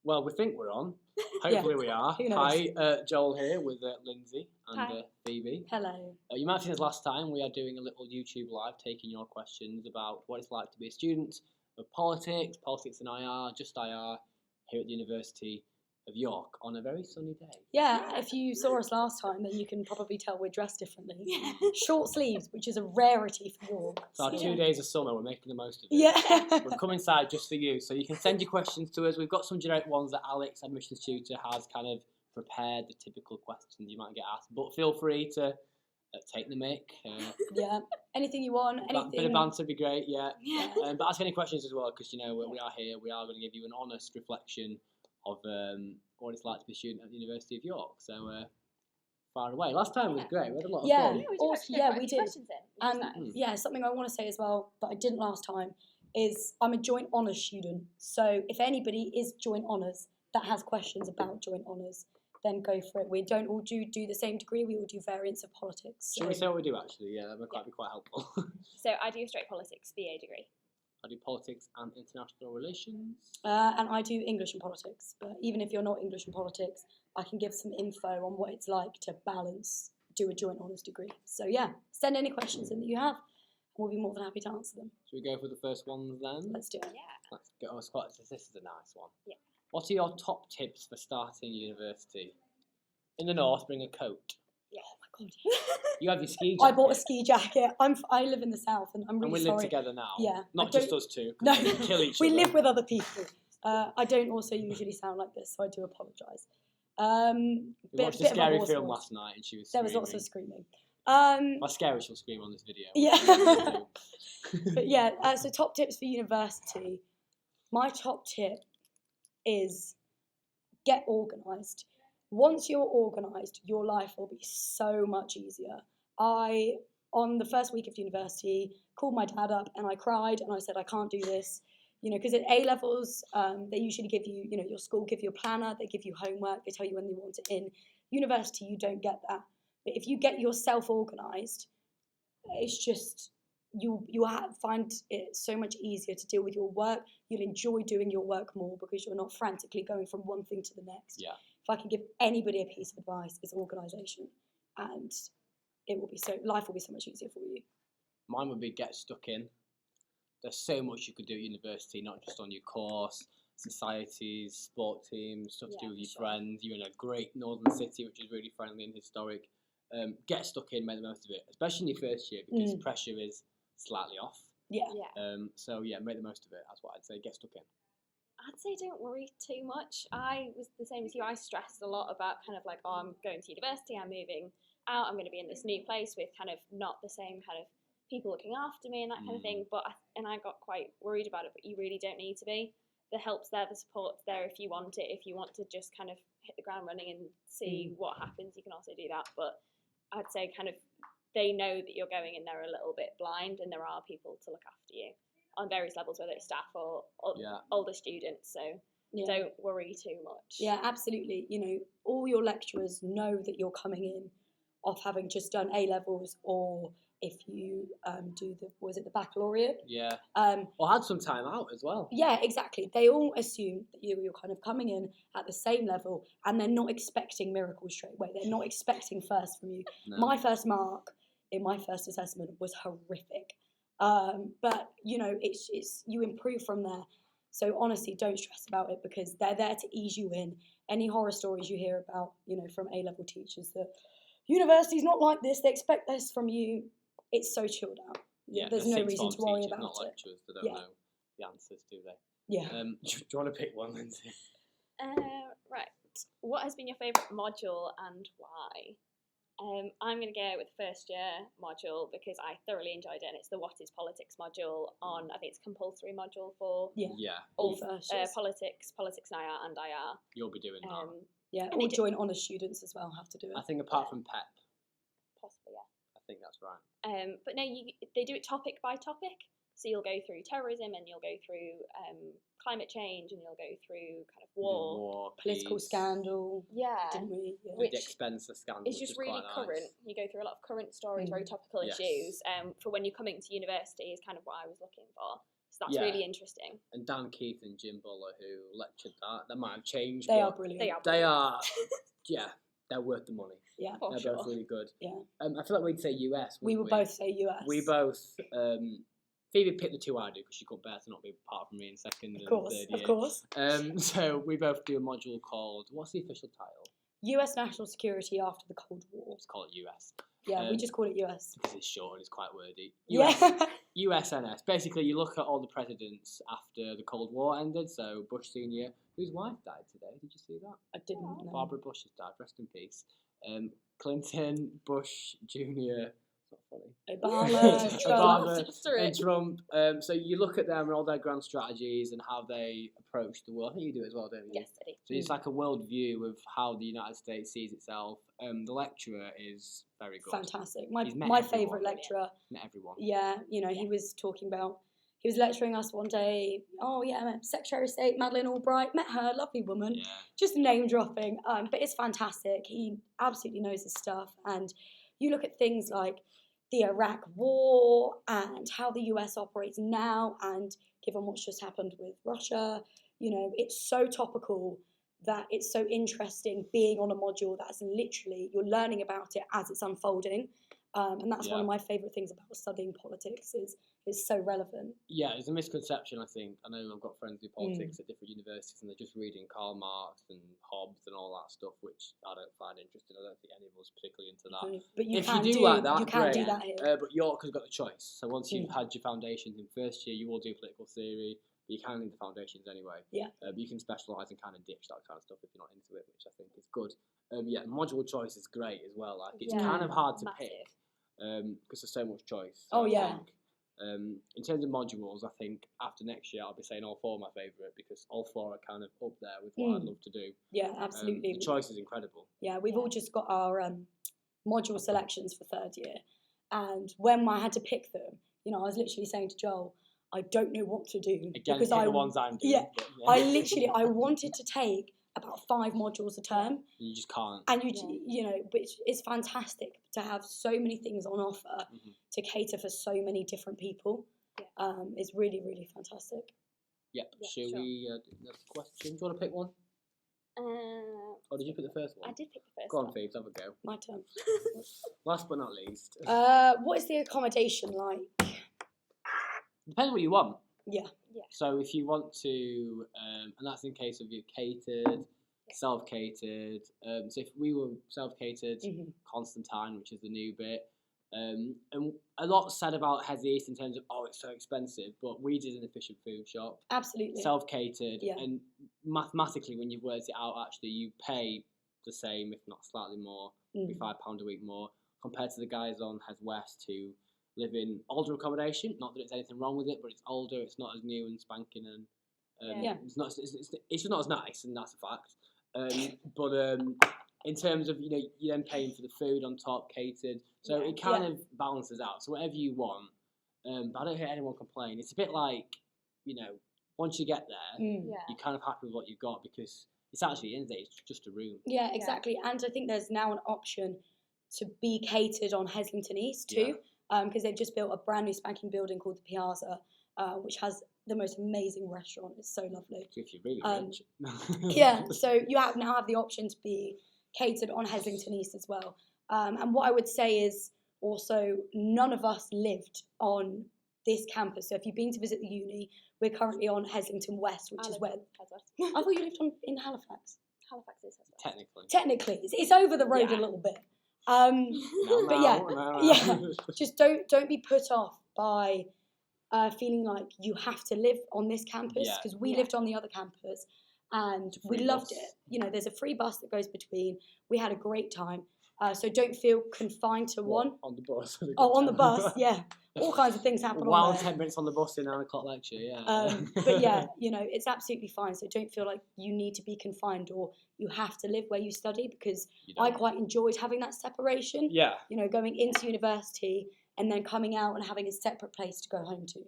Well, we think we're on. Hopefully we are. Who knows? Hi, Joel here with Lindsay and Hi. Phoebe. Hello. You might have seen us last time. We are doing a little YouTube live taking your questions about what it's like to be a student of politics and IR, just IR, here at the University of York on a very sunny day. Yeah, if you saw us last time, then you can probably tell we're dressed differently. Yeah. Short sleeves, which is a rarity for York. So our 2 days of summer, we're making the most of it. Yeah. We've come inside just for you, so you can send your questions to us. We've got some generic ones that Alex, admissions tutor, has kind of prepared, the typical questions you might get asked. But feel free to take the mic. Yeah. Anything you want, A anything. bit of banter would be great, yeah. Yeah. But ask any questions as well, because, you know, we are here. We are going to give you an honest reflection of what it's like to be a student at the University of York. So, far away. Last time was great. We had a lot of Yeah. fun. Yeah, we did Also, actually get yeah, quite we a few did. questions in, which And was nice. yeah, something I want to say as well that I didn't last time is I'm a joint honours student. So if anybody is joint honours that has questions about joint honours, then go for it. We don't all do the same degree. We all do variants of politics. Should we say what we do, actually? Yeah, that might be quite helpful. So I do a straight politics BA degree. I do politics and international relations. And I do English and politics. But even if you're not English and politics, I can give some info on what it's like to balance, do a joint honours degree. So yeah, send any questions in that you have, and we'll be more than happy to answer them. Should we go for the first ones then? Let's do it. Yeah. Let's go. Oh, this is a nice one. Yeah. What are your top tips for starting university? In the north, bring a coat. Yeah. Oh my god. You have your ski jacket. I bought a ski jacket. I live in the south, and I'm really And we sorry. live together now. Yeah, Not I just don't- us two. 'Cause No, we kill each we other. live with other people. I don't also usually sound like this, so I do apologise. We watched a bit of a scary hoarse film voice. last night, and she was There was screaming. lots of screaming. How scary she'll scream on this video. Yeah. But yeah, so top tips for university. My top tip is get organised. Once you're organised, your life will be so much easier. On the first week of university, called my dad up and I cried and I said, I can't do this. You know, because at A-levels, they usually give you, you know, your school give you a planner, they give you homework, they tell you when they want it in. University, you don't get that. But if you get yourself organised, it's just, you'll find it so much easier to deal with your work. You'll enjoy doing your work more because you're not frantically going from one thing to the next. Yeah. If I can give anybody a piece of advice, it's organisation, and life will be so much easier for you. Mine would be get stuck in. There's so much you could do at university, not just on your course, societies, sport teams, stuff to do with your friends. You're in a great northern city, which is really friendly and historic. Get stuck in, make the most of it, especially in your first year, because pressure is slightly off. Yeah. Yeah. So yeah, make the most of it. That's what I'd say. Get stuck in. I'd say don't worry too much. I was the same as you. I stressed a lot about kind of like, oh, I'm going to university, I'm moving out, I'm going to be in this new place with kind of not the same kind of people looking after me and that kind of thing. But I got quite worried about it, but you really don't need to be. The help's there, the support's there if you want it. If you want to just kind of hit the ground running and see what happens, you can also do that. But I'd say kind of they know that you're going in there a little bit blind and there are people to look after you on various levels, whether it's staff or older students. So don't worry too much. Yeah, absolutely. You know, all your lecturers know that you're coming in off having just done A-levels, or if you do the baccalaureate. Yeah. Or had some time out as well. Yeah, exactly. They all assume that you're kind of coming in at the same level, and they're not expecting miracles straight away. They're not expecting first from you. No. My first mark in my first assessment was horrific. But you know, it's you improve from there. So honestly, don't stress about it because they're there to ease you in. Any horror stories you hear about, you know, from A-level teachers that university's not like this, they expect this from you. It's so chilled out. Yeah, there's no reason to worry about not it. lecturers. They don't know the answers, do they? Yeah. Do you want to pick one, Lindsay? Right. What has been your favourite module and why? I'm going to go with first year module because I thoroughly enjoyed it, and it's the What is Politics module on, I think it's compulsory module for all first years. politics and IR and IR. You'll be doing that. Yeah, and all joint honours students as well have to do it. I think apart from PEP, Possibly, yeah. I think that's right. But no, they do it topic by topic. So you'll go through terrorism, and you'll go through climate change, and you'll go through kind of war, political peace, scandal. Yeah. Didn't we? Yeah. Which the Expenser scandal. It's just really current. You go through a lot of current stories, very topical issues. For when you're coming to university is kind of what I was looking for. So that's Yeah. really interesting. And Dan Keith and Jim Buller, who lectured that might have changed. They but are brilliant. They are. They are, yeah, they're worth the money. Yeah. For They're sure. both really good. Yeah. I feel like we'd say US. We wouldn't would both say US. We both. Phoebe picked the two I do because she couldn't bear to not be part of me in second and third year. Of course. So we both do a module called, what's the official title? US National Security after the Cold War. Let's call it US. Yeah, we just call it US. Because it's short and it's quite wordy. Yeah. USNS. Basically, you look at all the presidents after the Cold War ended. So Bush Senior, whose wife died today. Did you see that? I didn't know. Barbara Bush has died. Rest in peace. Clinton, Bush Jr. It's not funny. Obama, Trump. And Trump. So you look at them and all their grand strategies and how they approach the world. I think you do it as well, don't you? Yes, I do. So it's like a world view of how the United States sees itself. The lecturer is very good. Fantastic. He's met My everyone. favourite lecturer. Not everyone. Yeah, he was talking about, he was lecturing us one day. Oh yeah, I met Secretary of State Madeleine Albright. Met her, lovely woman. Yeah. Just name dropping. But it's fantastic. He absolutely knows his stuff. And you look at things like the Iraq War and how the US operates now, and given what's just happened with Russia, it's so topical that it's so interesting being on a module that's literally, you're learning about it as it's unfolding. And that's one of my favourite things about studying politics is it's so relevant. Yeah, it's a misconception, I think. I know I've got friends who do politics at different universities and they're just reading Karl Marx and Hobbes and all that stuff, which I don't find interesting. I don't think any of us particularly into that. But you If can you do like that, you can great. do that here. But York has got the choice. So once you've had your foundations in first year, you will do political theory, but you can need the foundations anyway. Yeah. But you can specialise and kind of ditch that kind of stuff if you're not into it, which I think is good. Module choice is great as well. Like it's kind of hard to Massive. pick because there's so much choice. Oh, I yeah. think, in terms of modules, I think after next year I'll be saying all four are my favourite because all four are kind of up there with what I'd love to do. Yeah, absolutely. The choice is incredible. Yeah, we've all just got our module selections for third year. And when I had to pick them, I was literally saying to Joel, I don't know what to do. Again, because pick the ones I'm doing. Yeah, but, I wanted to take about 5 modules a term. You just can't. And which is fantastic to have so many things on offer to cater for so many different people. Yeah. It's really, really fantastic. Yep. Yeah, Shall sure. we? Next question. Do you want to pick one? Or did you pick the first one? I did pick the first Go on, one. Phoebes, have a go. My turn. Last but not least. What is the accommodation like? Depends what you want. Yeah. So if you want to, and that's in case of you catered, self-catered. So if we were self-catered, Constantine, which is the new bit, and a lot said about Hes East in terms of, it's so expensive, but we did an efficient food shop. Absolutely. Self-catered, Yeah. and mathematically, when you've worked it out, actually, you pay the same, if not slightly more, maybe £5 a week more, compared to the guys on Hes West who live in older accommodation. Not that there's anything wrong with it, but it's older, it's not as new and spanking, and it's just not as nice, and that's a fact. But in terms of, you're then paying for the food on top, catered, so it kind of balances out. So whatever you want, but I don't hear anyone complain. It's a bit like, once you get there, you're kind of happy with what you've got because it's actually, in the end of the day, it's just a room. Yeah, exactly. And I think there's now an option to be catered on Heslington East too, because they've just built a brand new spanking building called the Piazza, which has the most amazing restaurant. It's so lovely. So if you're really rich. Yeah, so you now have the option to be catered on Heslington East as well. And what I would say is also none of us lived on this campus. So if you've been to visit the uni, we're currently on Heslington West, which is where... I thought you lived in Halifax. Halifax is Hes West. Technically. It's over the road a little bit. Just don't be put off by feeling like you have to live on this campus, because we lived on the other campus and we loved it. There's a free bus that goes between. We had a great time. So don't feel confined to one. On the bus. On the bus, yeah. All kinds of things happen on there. 10 minutes on the bus in 9 o'clock lecture, But yeah, it's absolutely fine. So don't feel like you need to be confined or you have to live where you study, because I quite enjoyed having that separation. Yeah. Going into university and then coming out and having a separate place to go home to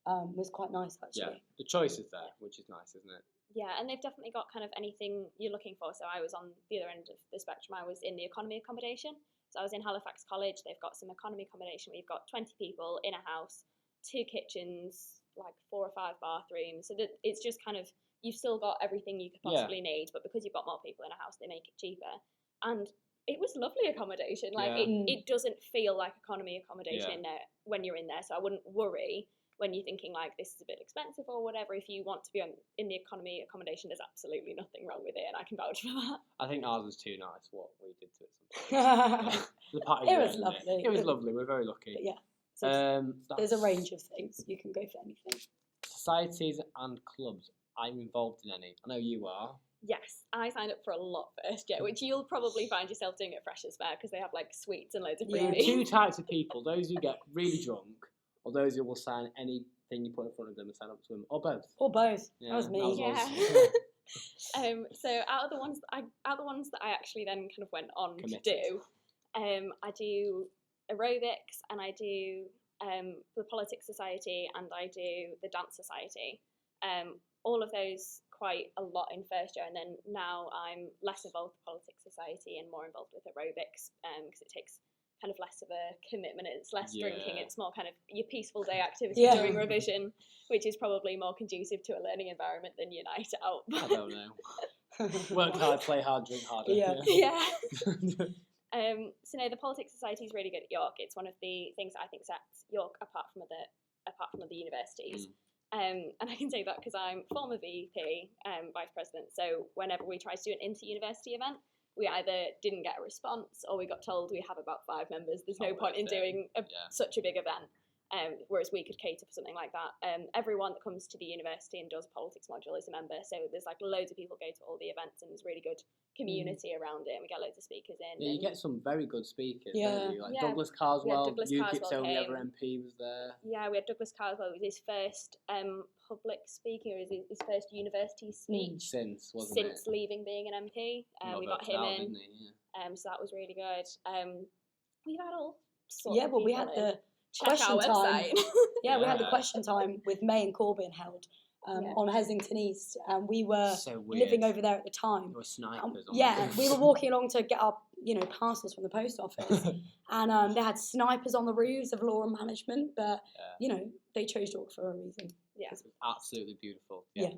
was quite nice, actually. Yeah, the choice is there, which is nice, isn't it? Yeah, and they've definitely got kind of anything you're looking for. So I was on the other end of the spectrum. I was in the economy accommodation. So I was in Halifax College. They've got some economy accommodation where you've got 20 people in a house, 2 kitchens, like 4 or 5 bathrooms, so that it's just kind of, you've still got everything you could possibly need, but because you've got more people in a house, they make it cheaper. And it was lovely accommodation. Like it doesn't feel like economy accommodation in there when you're in there. So I wouldn't worry when you're thinking like this is a bit expensive or whatever. If you want to be in the economy accommodation, there's absolutely nothing wrong with it, and I can vouch for that. I think ours was too nice. What we did to it sometimes. The party It was lovely. It was lovely. We're very lucky. But yeah, so there's a range of things. You can go for anything. Societies and clubs. I'm involved in any. I know you are. Yes, I signed up for a lot first year, which you'll probably find yourself doing at Freshers Fair because they have like sweets and loads of There are freebies. two types of people: those who get really drunk, or those who will sign anything you put in front of them and sign up to them, or both. Or both. Yeah, that was me. that was So out of the ones that I actually then kind of went on Committed. to do, I do aerobics, and I do the Politics Society, and I do the Dance Society. All of those quite a lot in first year, and then now I'm less involved with the Politics Society and more involved with aerobics because it takes kind of less of a commitment. It's less drinking. It's more kind of your peaceful day activity during revision, which is probably more conducive to a learning environment than your night out. I don't know. Work hard, play hard, drink harder. Yeah. Yeah. So no, the Politics Society is really good at York. It's one of the things that I think sets York apart from other universities. And I can say that because I'm former VP, vice president. So whenever we try to do an inter-university event, we either didn't get a response or we got told we have about 5 members. There's no point in doing such a big event. Whereas we could cater for something like that. Everyone that comes to the university and does a politics module is a member, so there's like loads of people go to all the events, and there's really good community around it, and we get loads of speakers in. Yeah, you get some very good speakers, Yeah. don't you? Like Yeah. Douglas Carswell, Douglas UKIP's Carswell only came. ever MP was there. Yeah, we had Douglas Carswell. It was his first public speaking, or his first university speech Since, wasn't since leaving being an MP. We got him in, didn't he? Yeah. so that was really good. We've had all sorts Yeah, of well, we people had in. the Check our question time. website. Yeah, we had the Yeah. question time with May and Corbyn held on Heslington East, and we were So weird. living over there at the time. There were snipers on Yeah, the we were walking along to get our parcels from the post office, and they had snipers on the roofs of law and management, but they chose York for a reason. Yeah. It's absolutely beautiful. Yeah.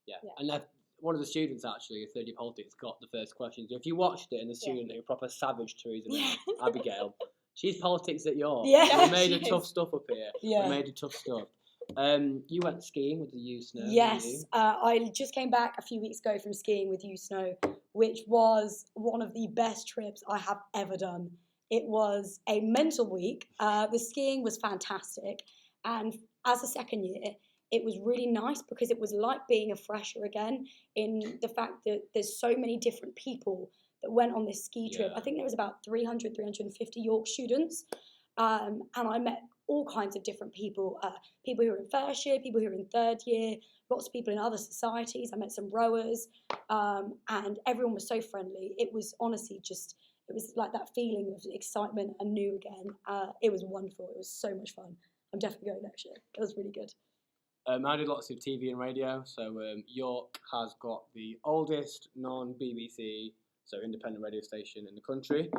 Yeah. And one of the students actually, a third year politics, got the first question. So if you watched it, and the student, a proper savage Theresa May, Abigail, she's politics at York. Yeah, We made she her tough stuff up here. Yeah. We made her tough stuff. You went skiing with the U Snow. Yes, didn't you? I just came back a few weeks ago from skiing with U Snow, which was one of the best trips I have ever done. It was a mental week. The skiing was fantastic, and as a second year, it was really nice because it was like being a fresher again, in the fact that there's so many different people that went on this ski trip. I think there was about 300, 350 York students, and I met all kinds of different people, people who were in first year, people who were in third year, lots of people in other societies. I met some rowers, and everyone was so friendly. It was honestly it was like that feeling of excitement and new again. It was wonderful. It was so much fun. I'm definitely going next year. It was really good. I did lots of TV and radio. So York has got the oldest non-BBC, so independent radio station in the country.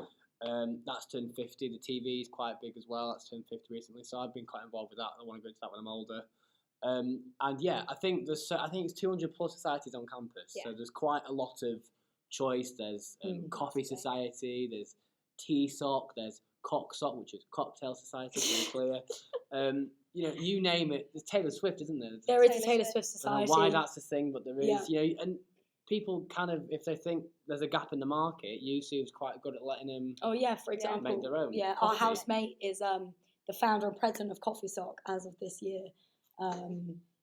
That's turned 50. The TV is quite big as well. That's turned 50 recently. So I've been quite involved with that. I want to go into that when I'm older. And yeah, I think it's 200 plus societies on campus. Yeah. So there's quite a lot of choice. There's Coffee Society. There's Tea Sock. There's Cock Sock, which is Cocktail Society, to be clear. You name it. There's Taylor Swift, isn't there? There is a Taylor Taylor Swift. Swift I don't Society. know why that's the thing, but there is. Yeah. And people kind of, if they think there's a gap in the market, USU's quite good at letting them. Oh yeah, for example, Make their own our coffee. housemate is the founder and president of Coffee Sock as of this year.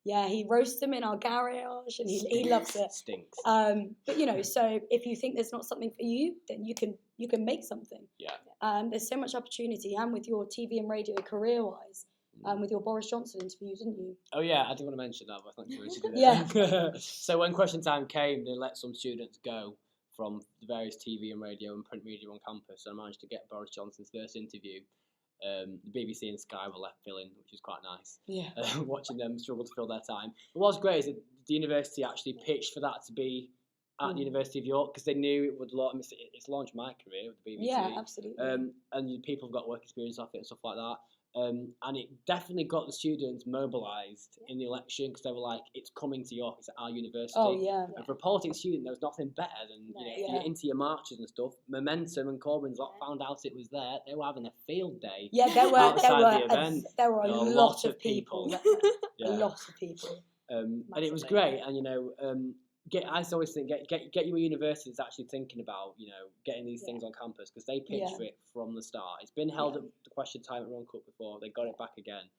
He roasts them in our garage, and he loves it. Stinks. But so if you think there's not something for you, then you can make something. Yeah. There's so much opportunity, and with your TV and radio career-wise, with your Boris Johnson interview, didn't you? Oh yeah, I did want to mention that, but thanks for mentioning it. Yeah. So when question time came, they let some students go from the various TV and radio and print media on campus, and I managed to get Boris Johnson's first interview. The BBC and Sky were left filling, which was quite nice. Yeah. Watching them struggle to fill their time. But what's great is that the university actually pitched for that to be at the University of York because they knew it would launch. It's launched my career with the BBC. Yeah, absolutely. And people have got work experience off it and stuff like that. And it definitely got the students mobilised in the election because they were like, it's coming to York, it's at our university. Oh yeah. And for a politics student, there was nothing better than, you know, if you're into your marches and stuff, Momentum and Corbyn's lot found out it was there, they were having a field day. Yeah, there were a lot of people. Yeah. A lot of people. And it was great, and you know, I always think get your university that's actually thinking about, you know, getting these things on campus because they pitched for it from the start. It's been held at the question time at Ron Cup before. They got it back again.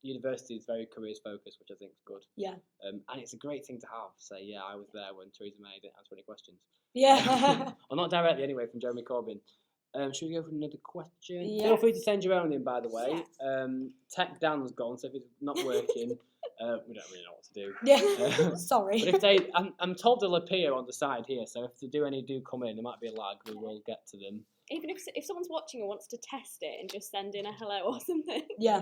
University is very careers focused, which I think is good. Yeah. And it's a great thing to have. Say, yeah, I was there when Theresa May didn't answer any questions. Yeah. Well, not directly anyway, from Jeremy Corbyn. Should we go for another question? Yeah. Feel free to send your own in, by the way. Tech Dan's gone, so if it's not working, we don't really know what to do. Yeah. Sorry. But if I'm told they'll appear on the side here, so if they do come in, there might be a lag. We will get to them. Even if someone's watching and wants to test it and just send in a hello or something. Yeah.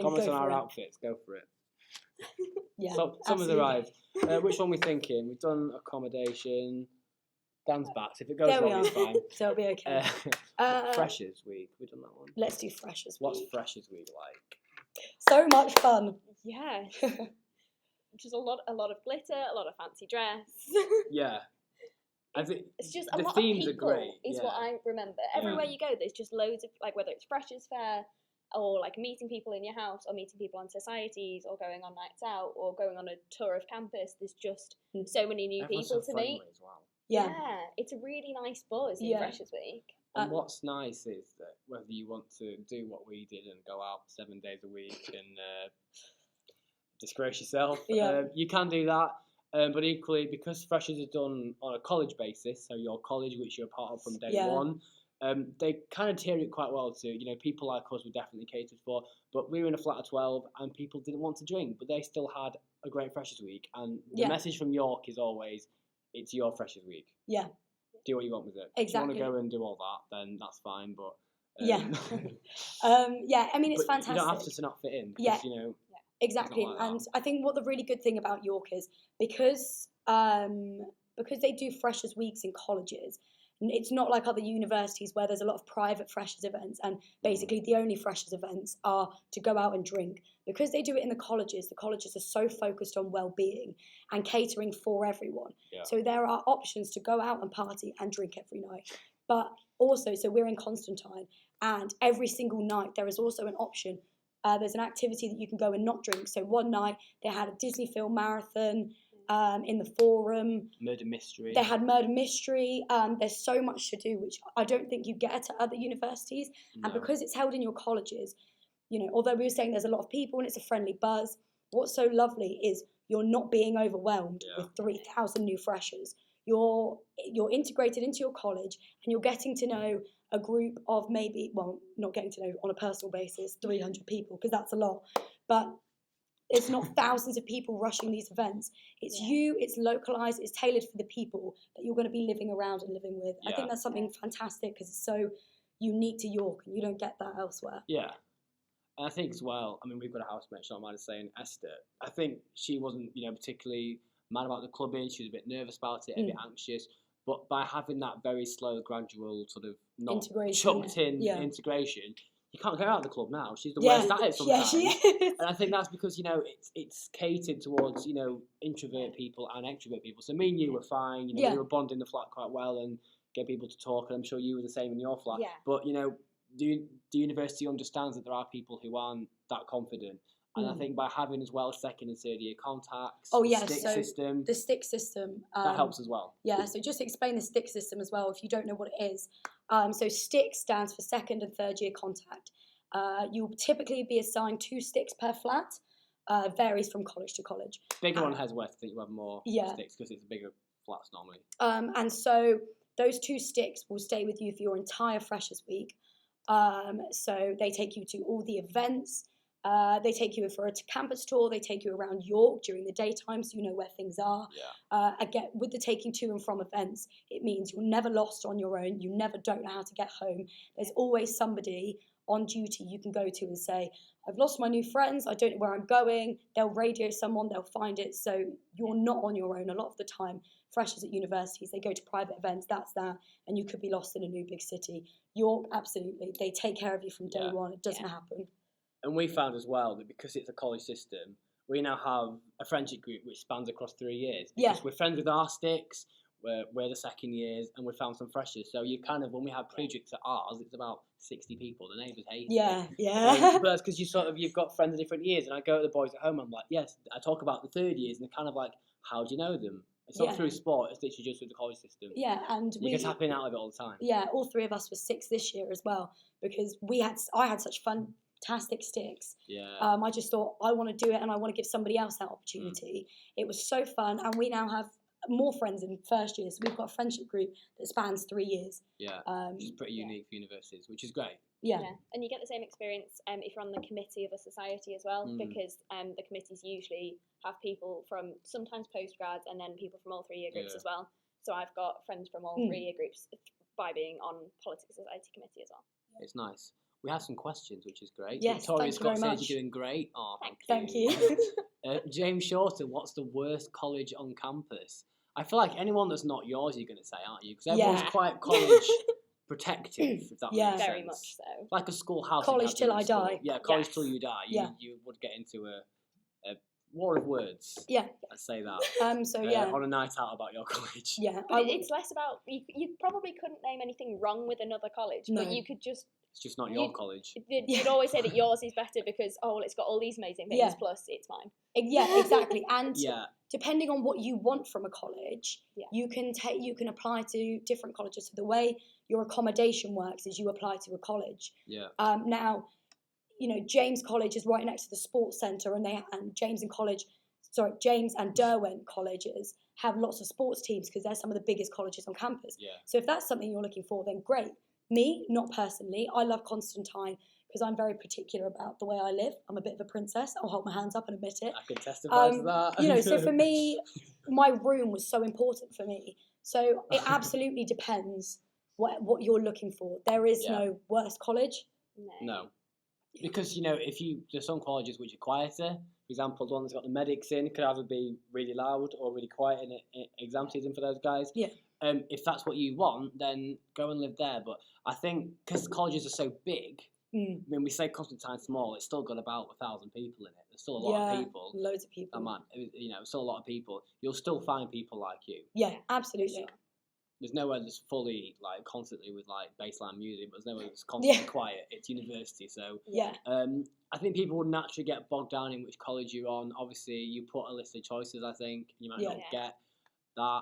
Comments on our outfits. Go for it. Yeah. So some has arrived. Which one are we thinking? We've done accommodation. Dan's back. So if it goes wrong, it's fine. So it'll be okay. Freshers Week. We've done that one. Let's do Freshers Week. What's Freshers Week like? So much fun. Yeah. Just a lot of glitter, a lot of fancy dress. Yeah. I think it's just the a lot themes of people are great. Is what I remember. Everywhere you go, there's just loads of, like, whether it's Freshers Fair or like meeting people in your house or meeting people on societies or going on nights out or going on a tour of campus. There's just so many new Everyone's people so to meet. as well. Yeah, it's a really nice buzz in Freshers Week. And what's nice is that whether you want to do what we did and go out 7 days a week and disgrace yourself, you can do that. But equally, because Freshers are done on a college basis, so your college, which you're a part of from day one, they kind of tier it quite well to, you know, people like us were definitely catered for. But we were in a flat of 12 and people didn't want to drink, but they still had a great Freshers Week. And the message from York is always, it's your Freshers Week. Yeah. Do what you want with it. Exactly. If you want to go and do all that, then that's fine. But I mean, it's fantastic. You don't have to not fit in. Yeah. You know, exactly. Like and I think what the really good thing about York is because they do Freshers Weeks in colleges. It's not like other universities where there's a lot of private Freshers events and basically the only Freshers events are to go out and drink. Because they do it in the colleges are so focused on well-being and catering for everyone. Yeah. So there are options to go out and party and drink every night. But also, so we're in Constantine and every single night there is also an option. There's an activity that you can go and not drink. So one night they had a Disney film marathon, in the Forum. Murder mystery. They had murder mystery. There's so much to do, which I don't think you get at other universities. No. And because it's held in your colleges, you know, although we were saying there's a lot of people and it's a friendly buzz, what's so lovely is you're not being overwhelmed with 3,000 new freshers. You're integrated into your college and you're getting to know a group of maybe, well, not getting to know on a personal basis, 300 people, because that's a lot. But it's not thousands of people rushing these events. It's you, it's localised, it's tailored for the people that you're going to be living around and living with. I think that's something fantastic because it's so unique to York and you don't get that elsewhere. Yeah. And I think as well, I mean, we've got a housemate, Sean might saying, Esther. I think she wasn't, you know, particularly mad about the clubbing. She was a bit nervous about it, a bit anxious. But by having that very slow, gradual sort of not chucked in integration, you can't go out of the club now. She's the worst at it sometimes. Yeah, she is. And I think that's because, you know, it's catered towards, you know, introvert people and extrovert people. So me and you were fine. You know, we were bonding the flat quite well and get people to talk. And I'm sure you were the same in your flat. Yeah. But, you know, the university understands that there are people who aren't that confident. And I think by having as well second and third year contacts, the stick system. That helps as well. Yeah, so just explain the stick system as well if you don't know what it is. So stick stands for second and third year contact. You'll typically be assigned 2 sticks per flat. Varies from college to college. Bigger one has West, I think you have more sticks because it's bigger flats normally. And so those 2 sticks will stay with you for your entire Freshers Week. So they take you to all the events. They take you for a campus tour. They take you around York during the daytime so you know where things are. Yeah. Again, with the taking to and from events, it means you're never lost on your own. You never don't know how to get home. There's always somebody on duty you can go to and say, I've lost my new friends, I don't know where I'm going. They'll radio someone, they'll find it. So you're not on your own. A lot of the time, freshers at universities, they go to private events, that's that, and you could be lost in a new big city. York, absolutely, they take care of you from day one. It doesn't happen. And we found as well that because it's a college system, we now have a friendship group which spans across 3 years. Because we're friends with our sticks, we're the second years, and we found some freshers. So you kind of, when we have pre-drinks at ours, it's about 60 people. The neighbours hate it. Yeah. But that's because you've got friends in different years. And I go to the boys at home, I'm like, yes, I talk about the third years, and they're kind of like, how do you know them? It's not through sport, it's literally just through the college system. Yeah, and you can tap in out of it all the time. Yeah, all 3 of us were 6 this year as well, because I had such fantastic sticks. Yeah. I just thought, I want to do it and I want to give somebody else that opportunity. It was so fun, and we now have more friends in first year, so we've got a friendship group that spans 3 years. Yeah, which is pretty unique for universities, which is great. Yeah, and you get the same experience if you're on the committee of a society as well, because the committees usually have people from sometimes postgrads and then people from all 3 year groups as well. So I've got friends from all 3 year groups by being on politics society committee as well. It's nice. We have some questions, which is great. Yes, Victoria Scott says much. you're doing great. Oh, thank you. James Shorten, what's the worst college on campus? I feel like anyone that's not yours, you're going to say, aren't you? Because everyone's quite college protective, if that makes sense. Very much so. Like a schoolhouse. College till I die. Yeah, college till you die. You would get into a war of words. Yeah. I'd say that. On a night out about your college. Yeah. But it's less about, you probably couldn't name anything wrong with another college, but you could just... It's just not your college. You'd always say that yours is better because, it's got all these amazing things, plus it's mine. Yeah, exactly. And depending on what you want from a college, you can apply to different colleges. So the way your accommodation works is you apply to a college. Yeah. Now, James College is right next to the sports centre, and James and Derwent colleges have lots of sports teams because they're some of the biggest colleges on campus. Yeah. So if that's something you're looking for, then great. Me, not personally. I love Constantine because I'm very particular about the way I live. I'm a bit of a princess. I'll hold my hands up and admit it. I can testify to that. So for me, my room was so important for me. So it absolutely depends what you're looking for. There is no worst college. No. Because, there's some colleges which are quieter. For example, the one that's got the medics in could either be really loud or really quiet in exam season for those guys. Yeah. If that's what you want, then go and live there. But I think because colleges are so big, when we say Constantine small, it's still got about 1,000 people in it. There's still a lot of people. Loads of people. Still a lot of people. You'll still find people like you. Yeah, absolutely. There's nowhere that's fully constantly with baseline music, but there's nowhere that's constantly quiet. It's university, so I think people would naturally get bogged down in which college you're on. Obviously, you put a list of choices. I think you might not get that.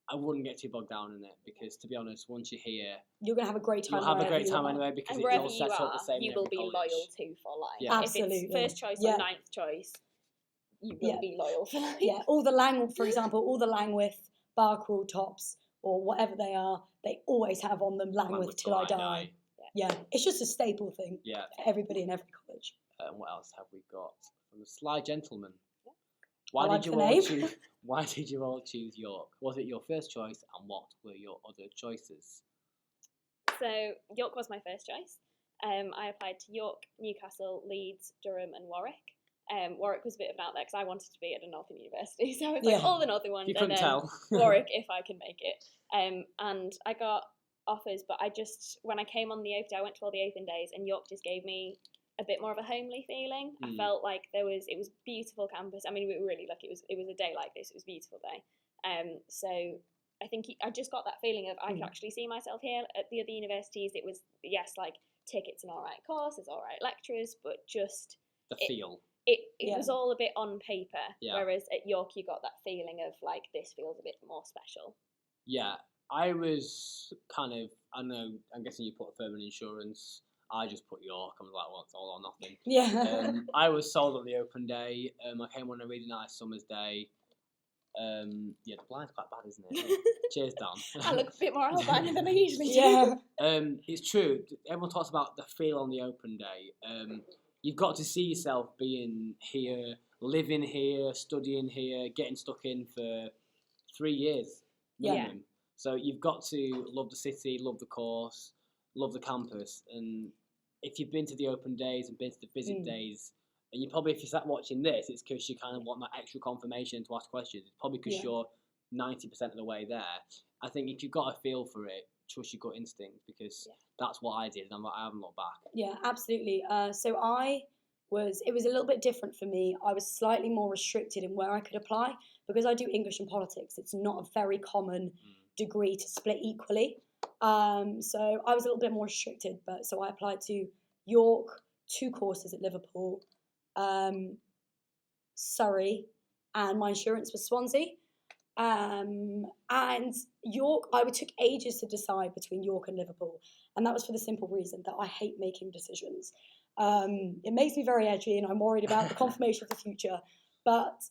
I wouldn't get too bogged down in it because, to be honest, once you're here, you're gonna have a great time. You'll have a great time anyway because it's all set up the same. You will be loyal to for life. Yeah. Absolutely. If it's first choice or ninth choice, you will be loyal for life. Yeah, all the Langwith bar crawl tops or whatever they are, they always have on them Langwith till I die. Yeah, it's just a staple thing. Yeah. For everybody in every college. What else have we got from the Sly Gentleman? Why did you all choose York? Was it your first choice, and what were your other choices? So York was my first choice. I applied to York, Newcastle, Leeds, Durham, and Warwick. Warwick was a bit of an outlier because I wanted to be at a northern university, so I was all the northern ones. You couldn't tell. Warwick, if I can make it. And I got offers, but when I came on the open day, I went to all the open days, and York just gave me a bit more of a homely feeling. I felt like it was beautiful campus. I mean, we were really lucky. It was a day like this. It was a beautiful day. So I think I just got that feeling of I could actually see myself here. At the other universities, it was tickets and all right courses, all right lecturers, but just the feel. It was all a bit on paper. Yeah. Whereas at York, you got that feeling of this feels a bit more special. Yeah, I was kind of. I'm guessing you put a firm in insurance. I just put York. I was like, well, it's all or nothing. Yeah. I was sold on the open day. I came on a really nice summer's day. The blind's quite bad, isn't it? Cheers, Dan. I look a bit more albino than I usually do. Yeah. It's true. Everyone talks about the feel on the open day. You've got to see yourself being here, living here, studying here, getting stuck in for 3 years minimum. Yeah. So you've got to love the city, love the course, love the campus, and if you've been to the open days and been to the visit days, and you probably, if you sat watching this, it's because you kind of want that extra confirmation to ask questions. It's probably because you're 90% of the way there. I think if you've got a feel for it, trust your gut instinct, because that's what I did, and I haven't looked back. Yeah, absolutely. So it was a little bit different for me. I was slightly more restricted in where I could apply because I do English and politics. It's not a very common degree to split equally. So I was a little bit more restricted, so I applied to York, 2 courses at Liverpool, Surrey, and my insurance was Swansea. And York, took ages to decide between York and Liverpool, and that was for the simple reason that I hate making decisions. It makes me very edgy, and I'm worried about the confirmation of the future, but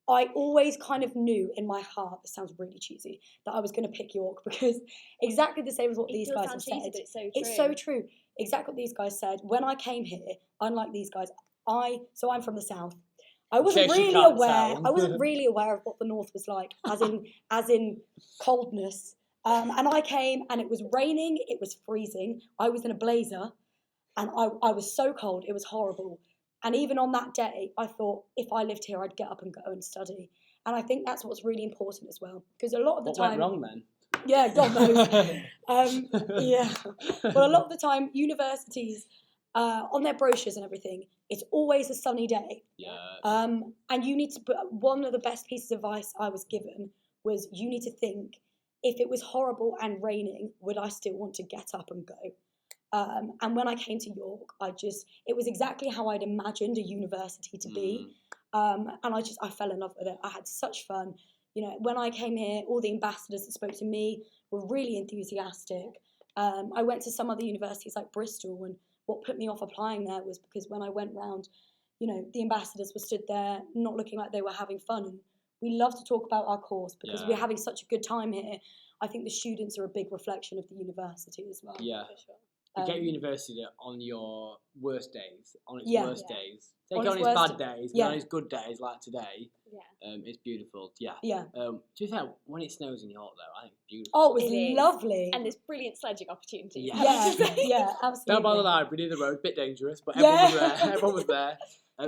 I always kind of knew in my heart, this sounds really cheesy, that I was going to pick York, because exactly the same as what these guys have said. Cheesy, but it's so true. It's so true. Exactly what these guys said. When I came here, unlike these guys, I'm from the south. I wasn't really aware. I wasn't really aware of what the north was like, as in coldness. And I came, and it was raining. It was freezing. I was in a blazer, and I was so cold. It was horrible. And even on that day, I thought, if I lived here, I'd get up and go and study. And I think that's what's really important as well, because a lot of the time. What went wrong then? Yeah, God knows. Yeah. Well, a lot of the time, universities, on their brochures and everything, it's always a sunny day. Yeah. And you need to put, one of the best pieces of advice I was given was, you need to think, if it was horrible and raining, would I still want to get up and go? And when I came to York, it was exactly how I'd imagined a university to be. And I fell in love with it. I had such fun. You know, when I came here, all the ambassadors that spoke to me were really enthusiastic. I went to some other universities like Bristol, and what put me off applying there was because when I went round, you know, the ambassadors were stood there not looking like they were having fun. And we love to talk about our course because we're having such a good time here. I think the students are a big reflection of the university as well. Yeah. For sure. You get university on your worst days, on its worst days. Take On on its its worst- bad days, yeah. but on its good days like today, Yeah. it's beautiful. Yeah. Yeah. To be fair, when it snows in York though, I think it's beautiful. Oh, it was It is. lovely. And there's brilliant sledging opportunities. Yeah. Yeah, absolutely. Down by the library near the road, bit dangerous, but Yeah. everyone was there. Everyone was there.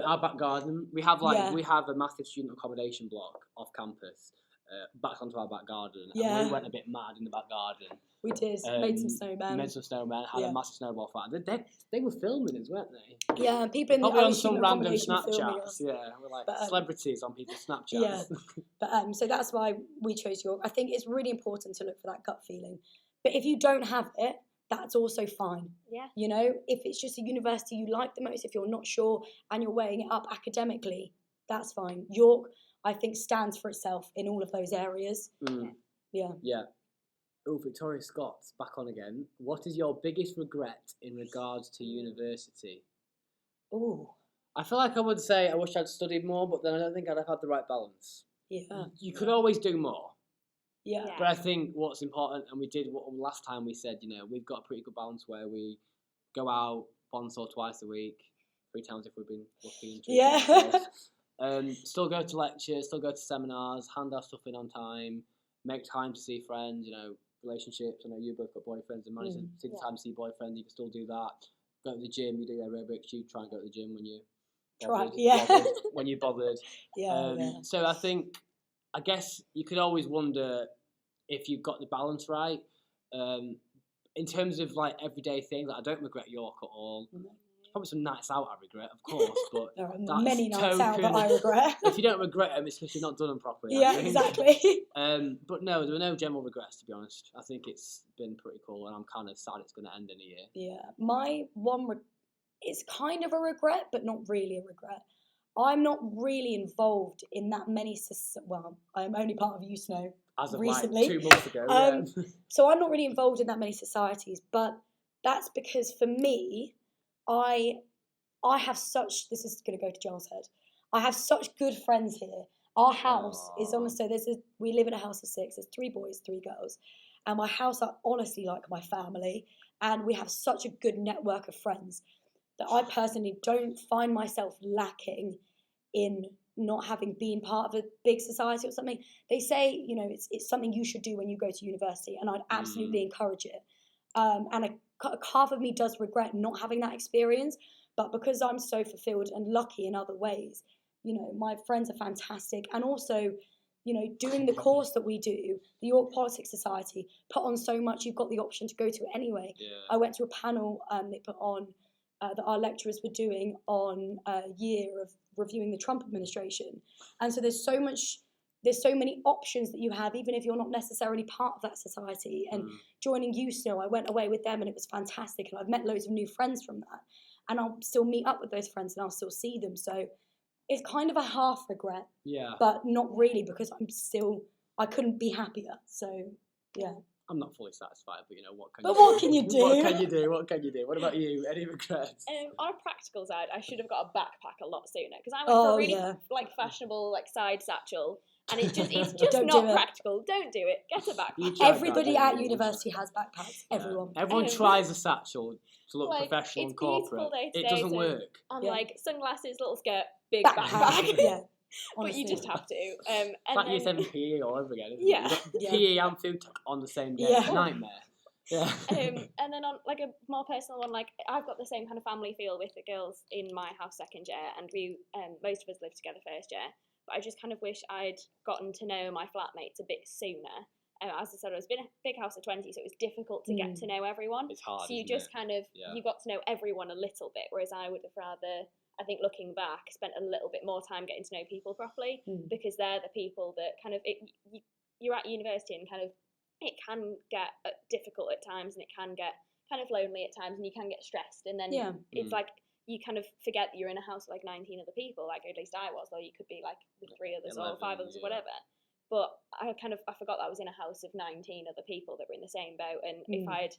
Our back garden, we have we have a massive student accommodation block off campus, back onto our back garden, and we went a bit mad in the back garden. We did. Made some snowmen. Made some snowmen. Had a massive snowball fight. They were filming us, weren't they? Yeah, and people in the Probably on other some student random accommodation were filming Snapchats. us. Yeah, we're like But, celebrities on people's Snapchats. Yeah. But so that's why we chose York. I think it's really important to look for that gut feeling. But if you don't have it, that's also fine. Yeah. You know, if it's just a university you like the most, if you're not sure and you're weighing it up academically, that's fine. York, I think, stands for itself in all of those areas. Yeah. Yeah. Oh, Victoria Scott's back on again. What is your biggest regret in regards to university? Ooh. I feel like I would say I wish I'd studied more, but then I don't think I'd have had the right balance. Yeah. You could always do more. Yeah. Yeah. But I think what's important, and we did what last time we said, you know, we've got a pretty good balance where we go out once or twice a week, 3 times if we've been lucky. And 3 Yeah. times still go to lectures, still go to seminars, hand our stuff in on time, make time to see friends, you know, relationships. I know you both got boyfriends and manage to see the time to see boyfriends. You can still do that. Go to the gym, you do aerobics, you try and go to the gym when you bothered. When you're bothered. Yeah. So I guess you could always wonder if you've got the balance right. In terms of like everyday things, I don't regret York at all. Probably some nights out I regret, of course, but there are that's many nights out that token. I regret. If you don't regret them, it's because you've not done them properly. I Yeah, think. exactly. But no, there were no general regrets, to be honest. I think it's been pretty cool, and I'm kind of sad it's going to end in a year. Yeah, my one, it's kind of a regret, but not really a regret. I'm not really involved in that many, well, I'm only part of USNO As of recently. like 2 months ago, yeah. So I'm not really involved in that many societies, but that's because for me, I have such, this is going to go to Joel's head, I have such good friends here. Our house is on, so we live in a house of 6, there's 3 boys, 3 girls, and my house are honestly like my family, and we have such a good network of friends that I personally don't find myself lacking in not having been part of a big society or something. They say, you know, it's something you should do when you go to university, and I'd absolutely encourage it. And half of me does regret not having that experience, but because I'm so fulfilled and lucky in other ways, you know, my friends are fantastic, and also, you know, doing the course that we do, the York Politics Society, put on so much, you've got the option to go to it anyway. Yeah. I went to a panel they put on that our lecturers were doing on a year of reviewing the Trump administration. And so there's so many options that you have, even if you're not necessarily part of that society. And joining USNO, I went away with them and it was fantastic. And I've met loads of new friends from that. And I'll still meet up with those friends and I'll still see them. So it's kind of a half regret, Yeah. but not really, because I couldn't be happier. So, yeah. I'm not fully satisfied, but you know, what can But you what do? can you do? What can you do? What can you do? What about you? Any regrets? On a practical side, I should have got a backpack a lot sooner because I went for a really yeah. like fashionable like side satchel, and it's just Don't not do it. practical. Don't do it. Get a You backpack. tried Everybody that, at didn't you? university has backpacks. Everyone. Everyone Um, tries a satchel to look like, professional it's and corporate. beautiful day It today, doesn't so- work. And Yeah. like sunglasses, little skirt, big Backpack. backpack. Yeah. But you Honestly. just have to. And It's like year then, 7 PE all over again, isn't Yeah. it? You've got Yeah. PE and food tech on the same day. Yeah. It's a nightmare. Yeah. and then on like a more personal one, like I've got the same kind of family feel with the girls in my house second year, and we most of us lived together first year. But I just kind of wish I'd gotten to know my flatmates a bit sooner. As I said, it was been a big house of 20, so it was difficult to get to know everyone. It's hard. So you isn't just it? kind of Yeah. you got to know everyone a little bit, whereas I would have rather, I think looking back, spent a little bit more time getting to know people properly, because they're the people that kind of you're at university and kind of it can get difficult at times, and it can get kind of lonely at times, and you can get stressed, and then Yeah. it's like you kind of forget that you're in a house of like 19 other people, like at least I was, or you could be like with 3 others 11, or 5 others or yeah. whatever. But I forgot that I was in a house of 19 other people that were in the same boat, and if I'd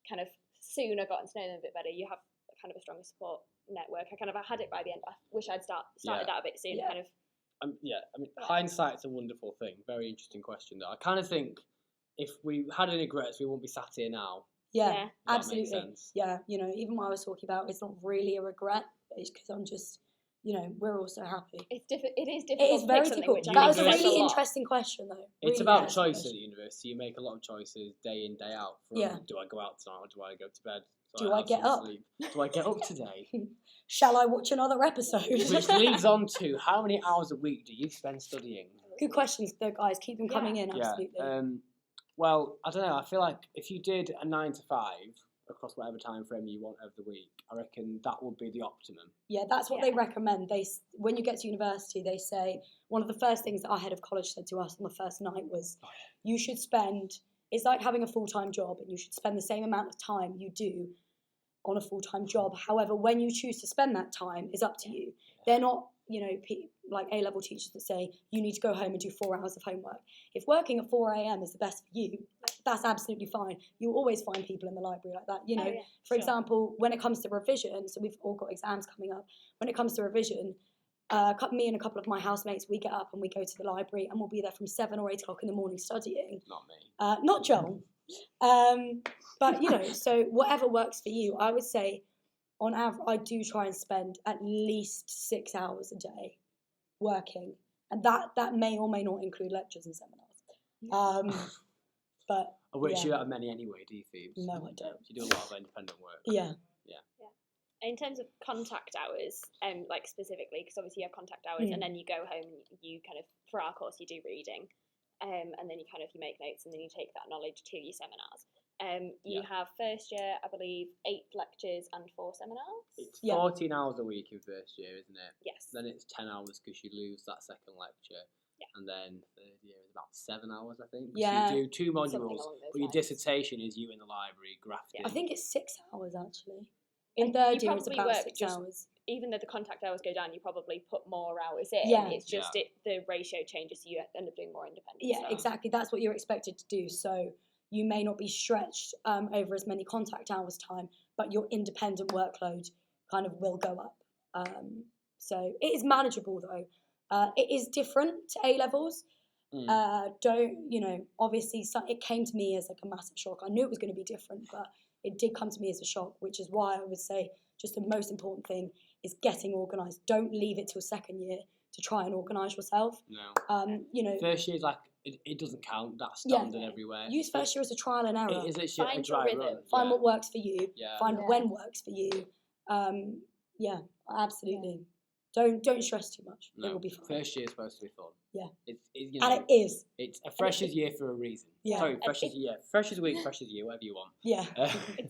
kind of sooner gotten to know them a bit better, you have kind of a stronger support network. I had it by the end. I wish I'd started that a bit sooner. Yeah. Kind of. Yeah, I mean, hindsight's a wonderful thing. Very interesting question, though. I kind of think if we had any regrets, we wouldn't be sat here now. Yeah, Yeah. If that makes absolutely. sense. Yeah, you know, even what I was talking about, it's not really a regret. It's because I'm just, you know, we're all so happy. It is It difficult. is to very pick something, difficult. which I That was a think says really lot. interesting question, though. It's Really about interesting choice at question. university. You make a lot of choices day in, day out. From, Yeah. Do I go out tonight or do I go to bed? Do I have get some up? Sleep? Do I get up today? Shall I watch another episode? Which leads on to how many hours a week do you spend studying? Good questions, though, guys. Keep them coming in, Yeah. absolutely. Well, I don't know. I feel like if you did a 9 to 5 across whatever time frame you want of the week, I reckon that would be the optimum. Yeah, that's what they recommend. When you get to university, they say one of the first things that our head of college said to us on the first night was, you should spend. It's like having a full-time job, and you should spend the same amount of time you do on a full-time job. However, when you choose to spend that time is up to you. They're not, you know, like A-level teachers that say you need to go home and do 4 hours of homework. If working at 4 a.m. is the best for you, that's absolutely fine. You'll always find people in the library like that. You know, for example, when it comes to revision, so we've all got exams coming up. When it comes to revision, me and a couple of my housemates, we get up and we go to the library, and we'll be there from 7 or 8 o'clock in the morning studying. Not me. Not Joel. But, you know, so whatever works for you, I would say on average, I do try and spend at least 6 hours a day working. And that may or may not include lectures and seminars. But Which you don't have many anyway, do you, Phoebe? No, I don't. You do a lot of independent work. yeah. In terms of contact hours, like specifically, because obviously you have contact hours, and then you go home and you kind of, for our course, you do reading, and then you make notes, and then you take that knowledge to your seminars. You have first year, I believe, 8 lectures and 4 seminars. It's 14 hours a week in first year, isn't it? Yes. Then it's 10 hours because you lose that second lecture. Yeah. And then third year is about 7 hours, I think. Yeah. So you do 2 Something modules, along those but your lines. dissertation is you in the library grafting. I think it's 6 hours, actually. In And third you year, it's probably about work 6 just- hours. Even though the contact hours go down, you probably put more hours in. Yeah. It's just the ratio changes, so you end up doing more independent Yeah, stuff. exactly. That's what you're expected to do. So you may not be stretched over as many contact hours time, but your independent workload kind of will go up. So it is manageable, though. It is different to A-levels. Obviously, it came to me as like a massive shock. I knew it was going to be different, but it did come to me as a shock, which is why I would say just the most important thing is getting organised. Don't leave it till second year to try and organise yourself. No. You know, First year is like it doesn't count. That's Yeah. standard everywhere. Use first year as a trial and error. It is literally a Find your dry rhythm. run. Find yeah. what works for you. Yeah. Find Yeah. when works for you. Yeah, absolutely. Don't stress too much. It No, will be fine. first year is supposed to be fun. Yeah. It's you know, And it is. it's a freshers year for a reason. Yeah. Sorry, freshers year, freshers week, freshers year, whatever you want. Yeah.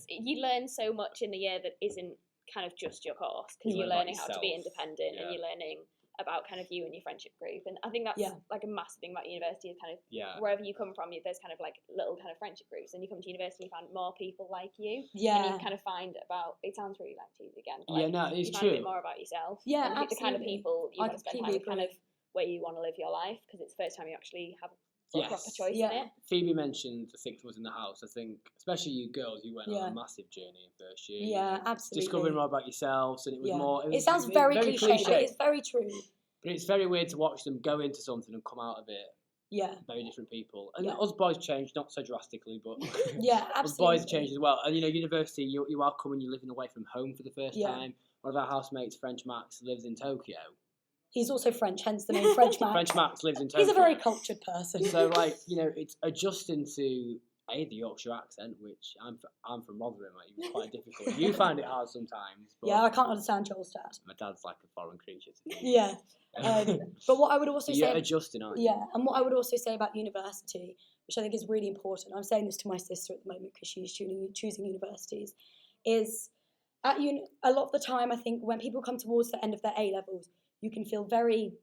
You learn so much in the year that isn't kind of just your course, because You you're learn about learning how to be yourself. independent, Yeah. and you're learning about kind of you and your friendship group. And I think that's Yeah. like a massive thing about university, is kind of yeah. wherever you come from, there's kind of like little kind of friendship groups, and you come to university, you find more people like you, and Yeah. you kind of find about, it sounds really like cheesy again, but Yeah, like, no, it's you find a bit true. more about yourself, Yeah, and the kind of absolutely. people you I want to spend time completely with, kind agree. of where you want to live your life, because it's the first time you actually have a proper Yes. choice in Yeah. it. Phoebe mentioned the 6 of us in the house. I think, especially you girls, you went Yeah. on a massive journey in first year. you Yeah, know, absolutely. Discovering more about yourselves, and it was Yeah. more. It sounds very cliche, but it's very true. But it's very weird to watch them go into something and come out of it Yeah. very different people. And Yeah. us boys changed, not so drastically, but Yeah, us boys absolutely. changed as well. And university, you are coming, you're living away from home for the first Yeah. time. One of our housemates, French Max, lives in Tokyo. He's also French, hence the name French Max. French Max lives in Tokyo. He's a very cultured person. So, like, it's adjusting to the Yorkshire accent, which I'm from Rotherham. Like, it was quite difficult. You find it hard sometimes. But Yeah, I can't understand Joel's dad. my dad's like a foreign creature to me. Yeah. But what I would also So you're say, adjusting, aren't you? yeah, and what I would also say about university, which I think is really important, I'm saying this to my sister at the moment because she's choosing universities, is a lot of the time I think when people come towards the end of their A levels, you can feel very,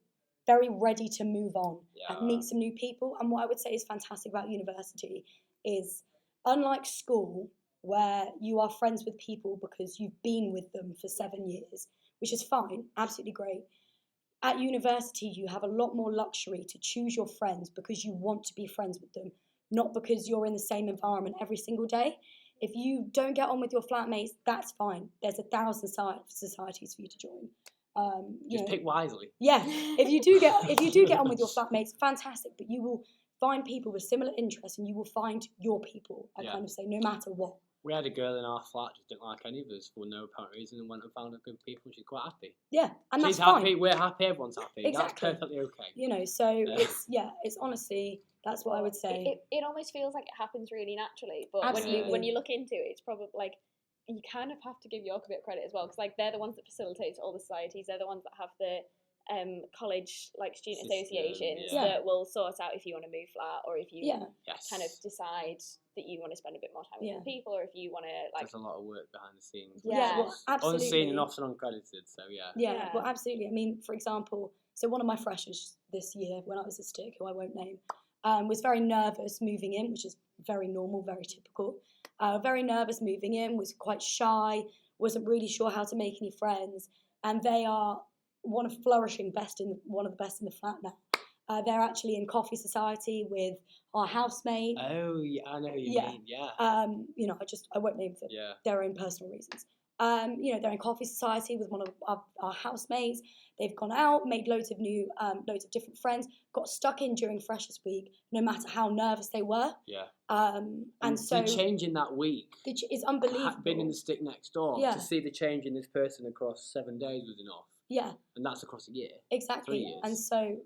very ready to move on and meet some new people. And what I would say is fantastic about university is, unlike school, where you are friends with people because you've been with them for 7 years, which is fine, absolutely great. At university, you have a lot more luxury to choose your friends because you want to be friends with them, not because you're in the same environment every single day. If you don't get on with your flatmates, that's fine. There's 1,000 societies for you to join. Just pick wisely. Yeah, if you do get on with your flatmates, fantastic. But you will find people with similar interests, and you will find your people. I kind of say, no matter what. We had a girl in our flat who didn't like any of us for no apparent reason, and went and found a good people. She's quite happy. Yeah, and She's that's happy. fine. We're happy. Everyone's happy. Exactly. That's perfectly okay. So it's honestly, that's what I would say. It almost feels like it happens really naturally, but Absolutely. when you look into it, it's probably like, you kind of have to give York a bit of credit as well, because like they're the ones that facilitate all the societies. They're the ones that have the college like student System, associations yeah. that will sort out if you want to move flat, or if you Yes. kind of decide that you want to spend a bit more time with Yeah. other people, or if you want to like. There's a lot of work behind the scenes. Yeah. Well, absolutely. Unseen and often uncredited. So yeah. Yeah, well, absolutely. I mean, for example, so one of my freshers this year, when I was a stick, who I won't name, was very nervous moving in, which is very normal, very typical. Very nervous moving in, was quite shy, wasn't really sure how to make any friends, and they are one of the best in the flat now. They're actually in coffee society with our housemate. Oh yeah, I know who you Yeah. mean. Yeah. I won't name for Yeah. their own personal reasons. They're in coffee society with one of our housemates. They've gone out, made loads of different friends, got stuck in during Freshers Week, no matter how nervous they were. Yeah. And so the change in that week. it's unbelievable. Been in the stick next door Yeah. to see the change in this person across 7 days was enough, Yeah, and that's across a year. 3 exactly. years. And so,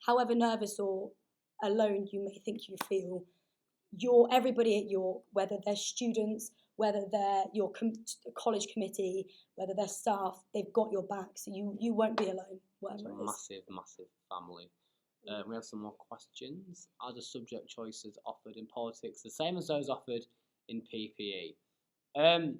however nervous or alone you may think you feel, everybody at York, whether they're students, whether they're your college committee, whether they're staff, they've got your back. So you won't be alone, It's whatever a it is. massive, massive family. We have some more questions. Are the subject choices offered in politics the same as those offered in PPE? None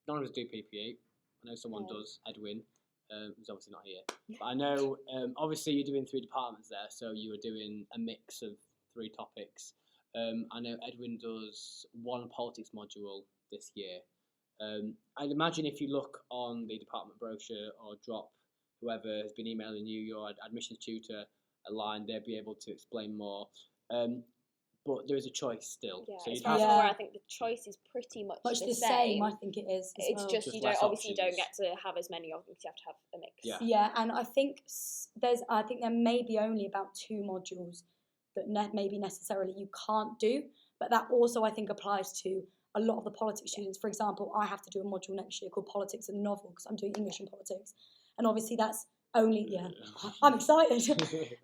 of us do PPE. I know someone does, Edwin, who's obviously not here. But I know, obviously, you're doing 3 departments there, so you are doing a mix of 3 topics. I know Edwin does 1 politics module this year. I'd imagine if you look on the department brochure or drop whoever has been emailing you, your admissions tutor, a line, they'll be able to explain more. But there is a choice still. Yeah, So as you'd far have as Yeah. I'm aware, I think the choice is pretty much the the same, I think it is. As It's well. just Just you don't less obviously you don't options. get to have as many options. You have to have a mix. Yeah. Yeah, and I think there may be only about 2 modules that maybe necessarily you can't do, but that also I think applies to a lot of the politics students. For example, I have to do a module next year called Politics and the Novel because I'm doing English and politics, and obviously that's only, I'm excited.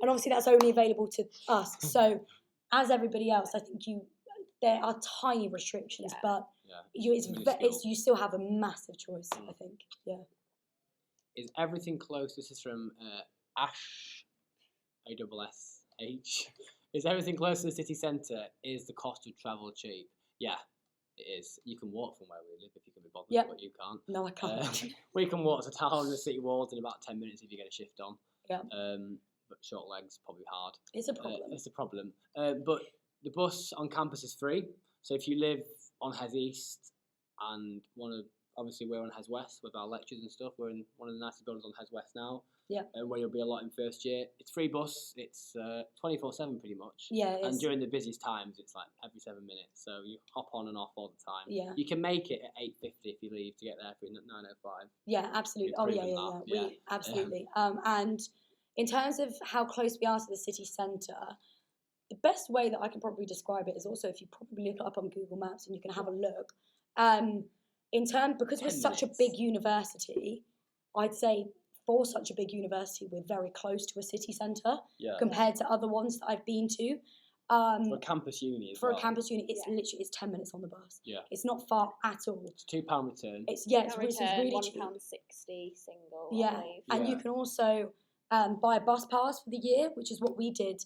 And obviously that's only available to us. So as everybody else, I think there are tiny restrictions, but you still have a massive choice, I think. Yeah. Is everything close? This is from Ash, ASSH. Is everything close to the city centre? Is the cost of travel cheap? Yeah, it is. You can walk from where we live if you can be bothered, but you can't. No, I can't. We can walk to town and the city walls in about 10 minutes if you get a shift on. Yeah. But short legs, probably hard. It's a problem. It's a problem. But the bus on campus is free. So if you live on Hes East and obviously we're on Hes West with our lectures and stuff. We're in one of the nicest buildings on Hes West now. Yeah. And where you'll be a lot in first year. It's free bus. It's 24/7 pretty much. Yeah. And during the busiest times, it's like every 7 minutes. So you hop on and off all the time. Yeah. You can make it at 8:50 if you leave to get there for 9:05. Yeah, absolutely. Oh yeah. Absolutely. And in terms of how close we are to the city centre, the best way that I can probably describe it is also if you probably look it up on Google Maps and you can have a look. Because we're such a big university, I'd say for such a big university, we're very close to a city centre compared to other ones that I've been to. For a campus uni a campus uni, it's literally 10 minutes on the bus. Yeah. It's not far at all. It's £2 return. It's really cheap. £1.60 single. Yeah. And you can also buy a bus pass for the year, which is what we did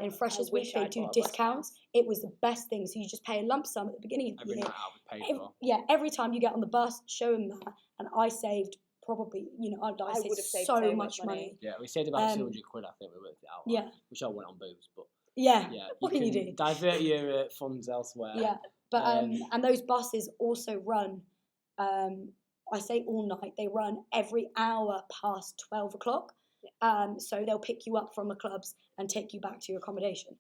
in Freshers Week. They do discounts. It was the best thing. So you just pay a lump sum at the beginning of the year. Every night I was paid for. Yeah, every time you get on the bus, show them that. And I saved probably, I saved so much money. Yeah, we saved about £200, I think we worked it out. Yeah. Which all went on booze, but... Yeah, what can you do? Divert your funds elsewhere. Yeah, but and those buses also run, I say all night, they run every hour past 12 o'clock. So they'll pick you up from the clubs and take you back to your accommodation,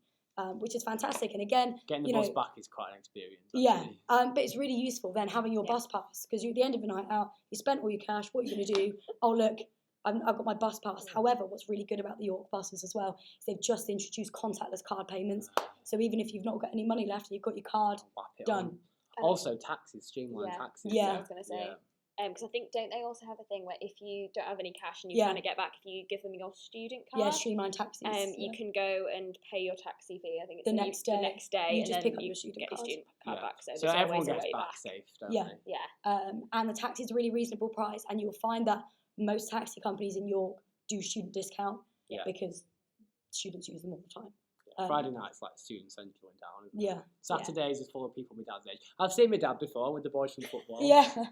which is fantastic. And again, getting the bus back is quite an experience. Actually. Yeah, but it's really useful then having your bus pass, because at the end of the night out, you spent all your cash. What are you going to do? Oh look, I've got my bus pass. However, what's really good about the York buses as well is they've just introduced contactless card payments. So even if you've not got any money left, you've got your card done. Also, taxes, streamlined taxes. Yeah, I was going to say. Because I think, don't they also have a thing where if you don't have any cash and you're trying to get back, if you give them your student card, streamlined taxis, you can go and pay your taxi fee. I think it's the next day, you just pick up your student card back. So everyone gets back safe, don't they? Yeah. And the taxi is a really reasonable price, and you'll find that most taxi companies in York do student discount because students use them all the time. Friday night's like student central in town, isn't it? Saturdays is full of people my dad's age. I've seen my dad before with the boys from football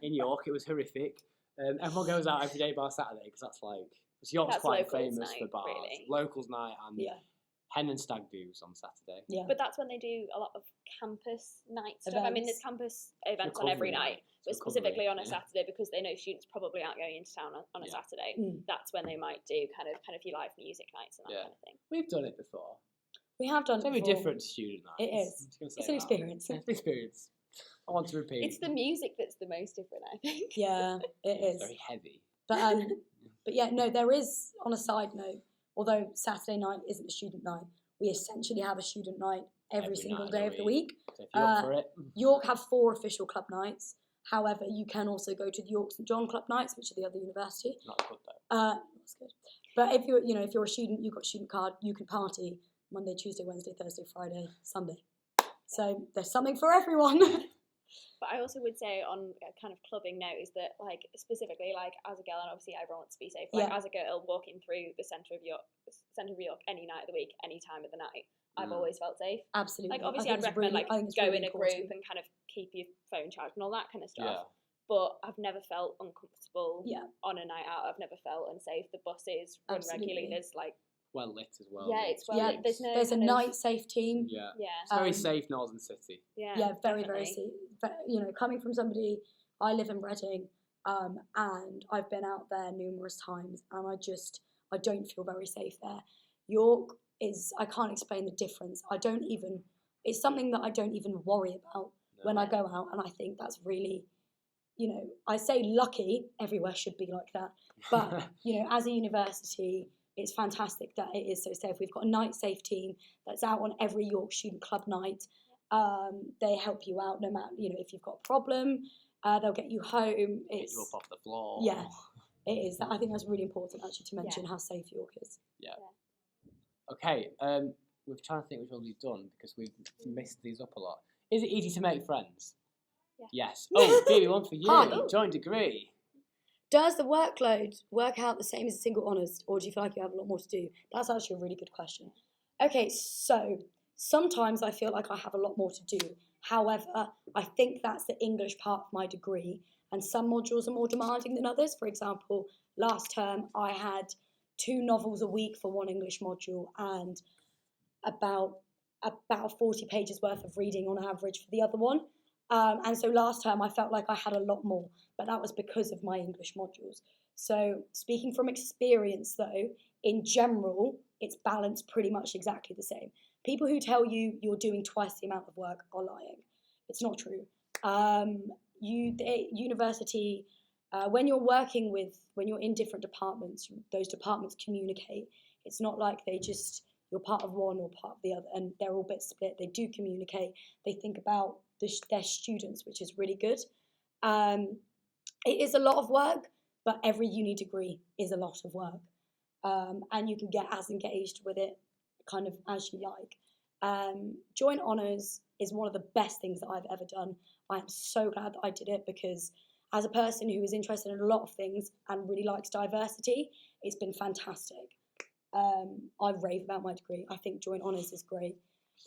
in York. It was horrific. Everyone goes out every day bar Saturday because York's quite famous for bars. Really. Locals night and hen and stag do's on Saturday. Yeah. But that's when they do a lot of campus night stuff. I mean, there's campus events on every night, but specifically on a Saturday because they know students probably aren't going into town on a Saturday. That's when they might do kind of your live music nights and that kind of thing. We've done it before. We have done it before. It's very different to student nights. It is. It's an experience. It's an experience. I want to repeat. It's the music that's the most different, I think. Yeah, it is. It's very heavy. But yeah, no, there is, on a side note, although Saturday night isn't a student night, we essentially have a student night every single day of the week. So if you're up for it. York have 4 official club nights. However, you can also go to the York St John club nights, which are the other university. Not good though. That's good. But if you're a student, you've got a student card, you can party Monday, Tuesday, Wednesday, Thursday, Friday, Sunday. So there's something for everyone. But I also would say on a kind of clubbing note is that specifically as a girl, and obviously everyone wants to be safe, as a girl walking through the centre of York any night of the week, any time of the night, I've always felt safe. Absolutely. Obviously I'd recommend go in a group and kind of keep your phone charged and all that kind of stuff. Yeah. But I've never felt uncomfortable on a night out. I've never felt unsafe. The buses run regularly. There's well lit as well. Yeah, it's well lit. There's a night safe team. Yeah. Yeah. It's very safe, Northern City. Yeah. Yeah, very, very safe. But, coming from somebody, I live in Reading, and I've been out there numerous times, and I don't feel very safe there. York I can't explain the difference. It's something that I don't even worry about when I go out, and I think that's really, I say lucky, everywhere should be like that. But, as a university, it's fantastic that it is so safe. We've got a night safe team that's out on every York student club night. They help you out no matter, if you've got a problem, they'll get you home. Get you up off the floor. Yeah. It is. I think that's really important actually to mention how safe York is. Okay, we're trying to think which one we've done because we've missed these up a lot. Is it easy to make friends? Yeah. Yes. Oh, Phoebe, one for you. Hi. Joint degree. Does the workload work out the same as a single honours, or do you feel like you have a lot more to do? That's actually a really good question. Okay, so sometimes I feel like I have a lot more to do. However, I think that's the English part of my degree, and some modules are more demanding than others. For example, last term I had 2 novels a week for one English module and about 40 pages worth of reading on average for the other one. And so last term I felt like I had a lot more, but that was because of my English modules. So speaking from experience though, in general, it's balanced pretty much exactly the same. People who tell you you're doing twice the amount of work are lying. It's not true. University, when you're in different departments, those departments communicate. It's not like you're part of one or part of the other, and they're all a bit split. They do communicate. They think about their students, which is really good. It is a lot of work, but every uni degree is a lot of work. And you can get as engaged with it kind of as you like. Joint honours is one of the best things that I've ever done. I am so glad that I did it because as a person who is interested in a lot of things and really likes diversity, it's been fantastic. I rave about my degree. I think joint honours is great.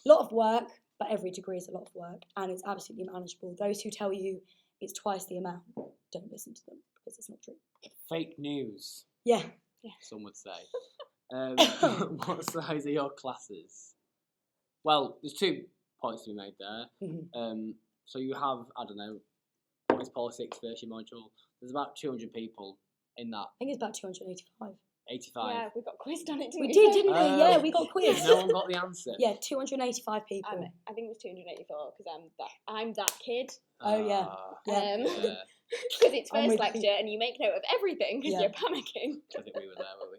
A lot of work, but every degree is a lot of work and it's absolutely manageable. Those who tell you it's twice the amount, don't listen to them because it's not true. Fake news. Yeah. Some would say. What size are your classes? Well, there's 2 points to be made there. Mm-hmm. So you have, I don't know, what is politics, first year module? There's about 200 people in that. I think it's about 285. 85. Yeah, we got quizzed on it. We did, didn't we? Yeah, we got Because quizzed. no one got the answer. Yeah, 285 people. I think it was 284 because I'm that kid. Oh, yeah. Yeah. Because it's I'm first with lecture you. and you make note of everything because Yeah. you're panicking. I think we were there, were we?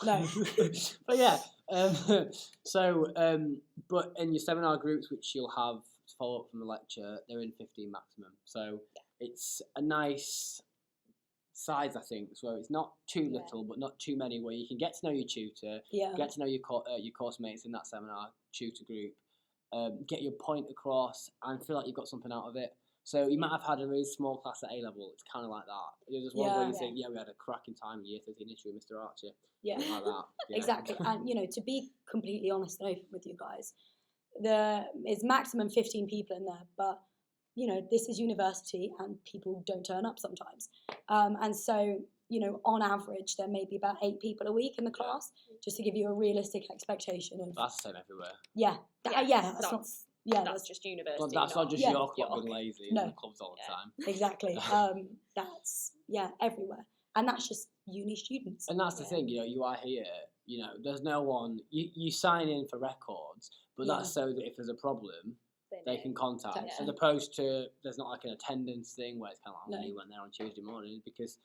No. But yeah, but in your seminar groups, which you'll have to follow up from the lecture, they're in 15 maximum. So it's a nice size, I think, so it's not too little, but not too many, where you can get to know your tutor, get to know your course mates in that seminar tutor group, get your point across, and feel like you've got something out of it. So you might have had a really small class at A level. It's kind of like that. There's just one where you think, we had a cracking time in year 13 history with Mr. Archer. Yeah, like that. Yeah. Exactly. And to be completely honest and open with you guys, it's maximum 15 people in there, but this is university and people don't turn up sometimes. And so, on average, there may be about 8 people a week in the class, just to give you a realistic expectation of. That's the same everywhere. Yeah. That's just university. But that's not just York being lazy in the clubs all the time. Exactly. That's everywhere. And that's just uni students. And that's the thing, you are here, there's no one, you sign in for records, but that's so that if there's a problem, they can contact us, as opposed to there's not like an attendance thing where it's kind of like, you went there on Tuesday morning, because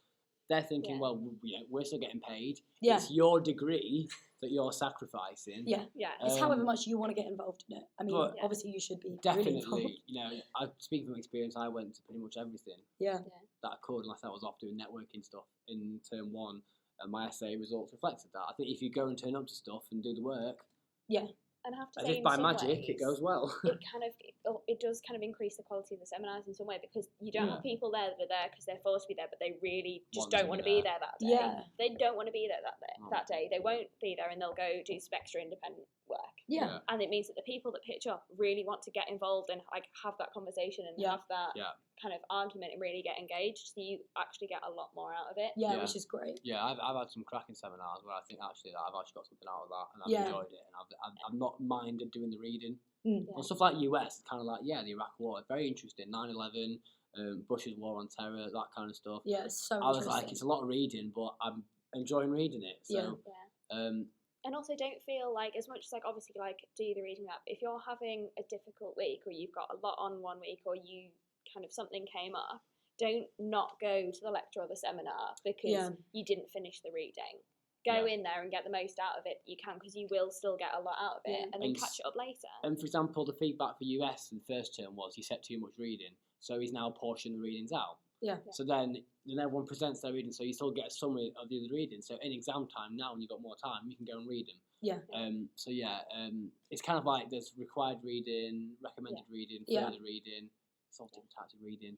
they're thinking, well, we're still getting paid. Yeah. It's your degree that you're sacrificing. Yeah. It's however much you want to get involved in it. I mean, obviously you should be definitely. Really I speak from experience. I went to pretty much everything. Yeah. That I could, unless I was off doing networking stuff in term 1, and my essay results reflected that. I think if you go and turn up to stuff and do the work. Yeah. And I have to as say, if by ways, magic it goes well. it does kind of increase the quality of the seminars in some way, because you don't have people there that are there because they're forced to be there, but they really just don't want to be there that day. Yeah. They don't want to be there that day. They won't be there, and they'll go do some extra independent work. Yeah. And it means that the people that pitch up really want to get involved and have that conversation and have that kind of argument and really get engaged, so you actually get a lot more out of it. Yeah, which is great. Yeah, I've had some cracking seminars where I think actually that I've actually got something out of that, and I've enjoyed it, and I've not minded doing the reading. And stuff like US, kind of like, the Iraq War, very interesting, 9/11, Bush's war on terror, that kind of stuff. Yeah, it's so I was like, it's a lot of reading, but I'm enjoying reading it. So, and also don't feel like, as much as obviously do the reading up, if you're having a difficult week or you've got a lot on one week or you kind of something came up, don't not go to the lecture or the seminar because you didn't finish the reading. Go in there and get the most out of it you can, because you will still get a lot out of it, and then catch it up later. And for example, the feedback for US in first term was he set too much reading, so he's now portioning the readings out. Yeah. So then everyone presents their reading, so you still get a summary of the other reading. So in exam time now, when you've got more time, you can go and read them. Yeah. So yeah, it's kind of like there's required reading, recommended reading, Yeah. further reading, it's all different types of reading.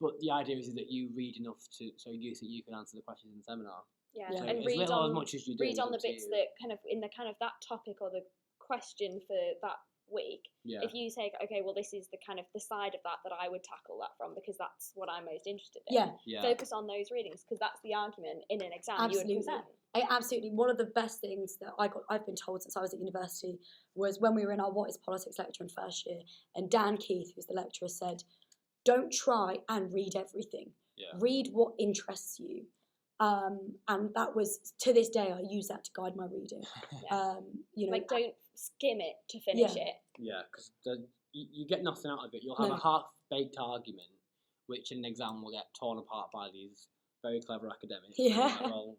But the idea is that you read enough so you think you can answer the questions in the seminar. Yeah, Yeah. So and as read little or as on much as you do. read it's on the up to bits you. that kind of in the kind of that topic or the question for that week. Yeah. If you say, okay, well, this is the kind of the side of that I would tackle that from because that's what I'm most interested in. Yeah. Yeah. Focus on those readings because that's the argument in an exam Absolutely. you would present. Absolutely. One of the best things that I've been told since I was at university was when we were in our What is Politics lecture in first year, and Dan Keith, who's the lecturer, said, don't try and read everything. Yeah. Read what interests you. And that was, to this day, I use that to guide my reading. Like, don't skim it to finish it. Yeah, because you get nothing out of it. You'll have No. a half-baked argument, which in an exam will get torn apart by these very clever academics. Yeah. Like, well,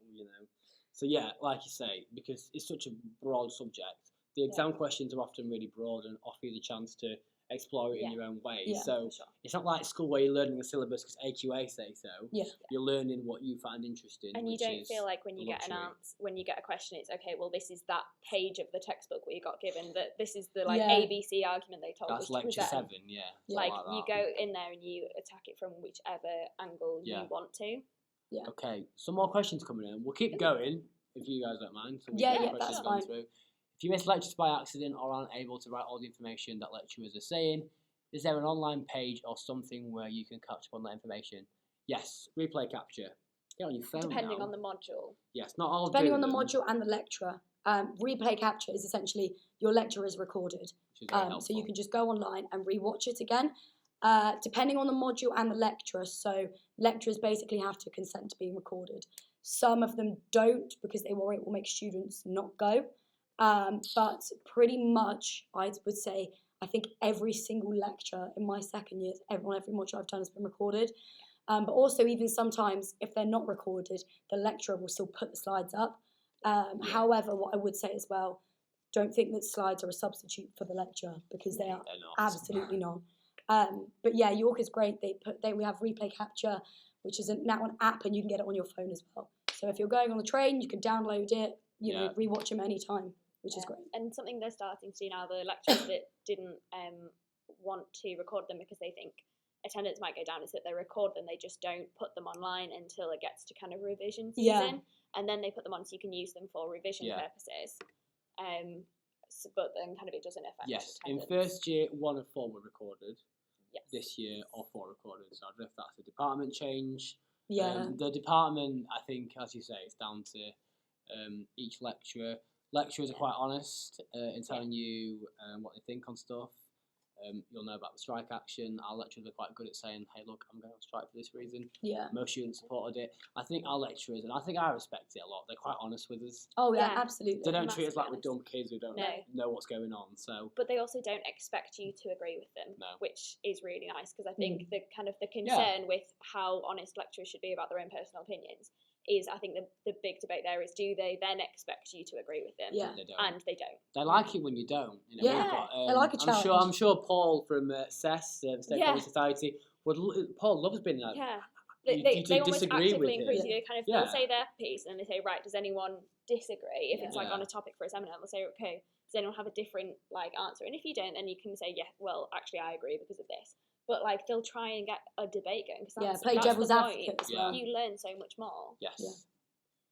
So yeah, like you say, because it's such a broad subject, the exam questions are often really broad and offer you the chance to explore it in your own way. Yeah. So Sure. it's not like school where you're learning the syllabus because AQA say so. Yeah. You're learning what you find interesting. And you which don't is feel like when you get when you get a question, it's okay. Well, this is that page of the textbook where you got given that this is the Yeah. ABC argument they told us That's to lecture present. 7, yeah. Like something you that. go in there and you attack it from whichever angle Yeah. you want to. Okay, some more questions coming in. We'll keep going if you guys don't mind. So we Yeah, get yeah, questions that's gone fine. through. If you miss lectures by accident or aren't able to write all the information that lecturers are saying, is there an online page or something where you can catch up on that information? Yes, replay capture. Get on your phone Depending now. on the module. Yes, not all Depending do on the them, module and the lecturer, replay capture is essentially your lecture is recorded. which is very So you helpful. can just go online and rewatch it again. Depending on the module and the lecturer, so lecturers basically have to consent to being recorded. Some of them don't because they worry it will make students not go. But pretty much, I would say, I think every single lecture in my second year, every module I've done has been recorded. But also, even sometimes, if they're not recorded, the lecturer will still put the slides up. However, what I would say as well, don't think that slides are a substitute for the lecture because they are They're not. absolutely not. But yeah, York is great. We have replay capture, which is now an app, and you can get it on your phone as well. So if you're going on the train, you can download it. Rewatch them anytime, which is great. And something they're starting to do now, the lecturers that didn't want to record them because they think attendance might go down, is that they record them, they just don't put them online until it gets to kind of revision season, and then they put them on so you can use them for revision purposes. But then kind of it doesn't affect Yes, in attendance. first year, 1 and 4 were recorded. Yes. This year, all 4 recorded. So I don't know if that's a department change. Yeah. The department, I think, as you say, it's down to each lecturer. Lecturers are quite honest in telling you what they think on stuff. You'll know about the strike action. Our lecturers are quite good at saying, hey, look, I'm going on strike for this reason. Yeah. Most students supported it. I think our lecturers, and I think I respect it a lot, they're quite honest with us. Oh yeah, Yeah. absolutely. They don't treat us like we're Massively dumb kids who don't No. know what's going on. So But they also don't expect you to agree with them, No. which is really nice because I think the kind of the concern with how honest lecturers should be about their own personal opinions is, I think the big debate there is, do they then expect you to agree with them? Yeah. they don't. And they don't. They like it when you don't. You know, Yeah, we've got, they like a challenge. I'm sure Paul from CES, Stakeholder Yeah. Society, Paul loves being like, Yeah. You- They you do almost disagree actively with it. encourage you to kind of Yeah. they'll say their piece and they say, right, does anyone disagree? If it's like Yeah. on a topic for a seminar, they'll say, okay, does anyone have a different like answer? And if you don't, then you can say, yeah, well, actually I agree because of this. But like they'll try and get a debate going because Yeah, that's, play that's devil's the advocate point. as Yeah. well. You learn so much more. yes. Yeah.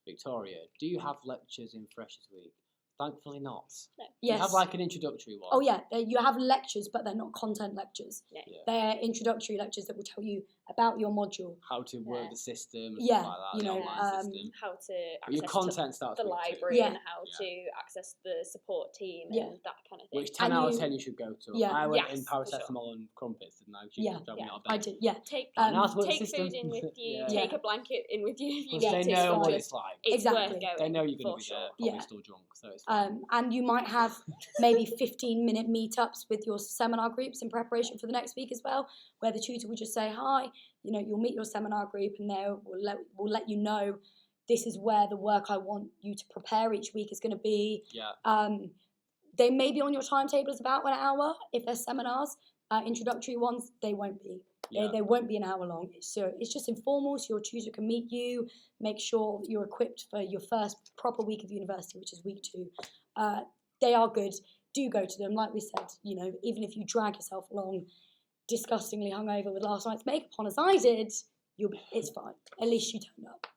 Victoria, do you have lectures in Freshers Week? Thankfully not. Yes. You have like an introductory one. Oh yeah, you have lectures, but they're not content lectures. Yeah. Yeah. They're introductory lectures that will tell you about your module. How to work Yeah. the system, and Yeah, stuff like that, you the know, online system. How to But your access content starts to the week 2. library Yeah. and how to access the support team Yeah. and that kind of thing. Which 10 And out of you- 10 you should go to. Yeah. I went Yes, in for paracetamol and crumpets, didn't I? Yeah. Drove me out of I bed. did, yeah. Take Now to work the take system. food in with you, Yeah. take Yeah. a blanket in with you if you Because need they to. know but what it's like. it's Exactly. worth going. They know you're going for to be there, sure. probably Yeah. still drunk. So it's fine. And you might have maybe 15-minute meetups with your seminar groups in preparation for the next week as well, where the tutor will just say, hi, you'll meet your seminar group and they will let you know this is where the work I want you to prepare each week is going to be. Yeah. They may be on your timetable as about an hour if they're seminars. Introductory ones, they won't be. Yeah. They won't be an hour long. So it's just informal, so your tutor can meet you, make sure you're equipped for your first proper week of university, which is week 2. They are good. Do go to them. Like we said, even if you drag yourself along disgustingly hungover with last night's makeup on, as I did, it's fine. At least you turned up.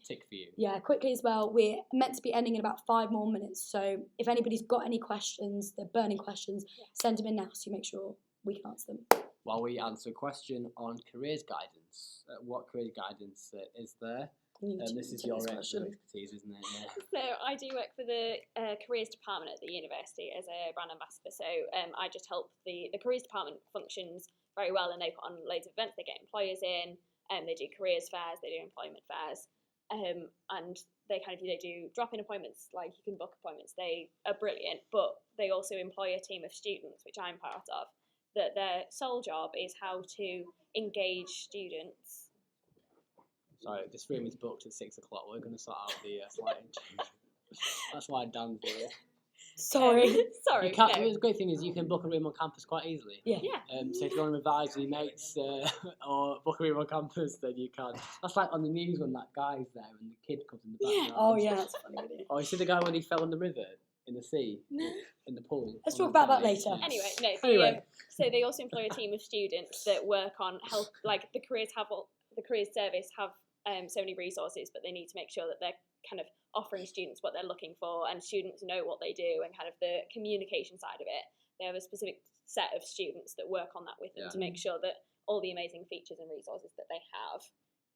Tick for you. Yeah, quickly as well, we're meant to be ending in about 5 more minutes. So if anybody's got any questions, they're burning questions, send them in now so you make sure we can answer them. While we answer a question on careers guidance, what careers guidance is there? This is your expertise, isn't it? Yeah. So I do work for the careers department at the university as a brand ambassador. So I just help the careers department functions very well, and they put on loads of events. They get employers in, they do careers fairs, they do employment fairs, and they do drop-in appointments. Like, you can book appointments. They are brilliant, but they also employ a team of students, which I'm part of. That their sole job is how to engage students. Sorry, this room is booked at 6 o'clock. We're going to sort out the lighting change. That's why Dan's here. Sorry. Sorry. The great thing is you can book a room on campus quite easily. Yeah. So if you want to advise with your mates or book a room on campus, then you can. That's like on the news when that guy's there and the kid comes in the background. Oh yeah, that's a funny video. Oh, you see the guy when he fell in the river, in the sea, in the pool? Let's talk about that later. Anyway, so they also employ a team of students that work on health. Like, the careers service have so many resources, but they need to make sure that they're kind of offering students what they're looking for, and students know what they do, and kind of the communication side of it. They have a specific set of students that work on that with them to make sure that all the amazing features and resources that they have,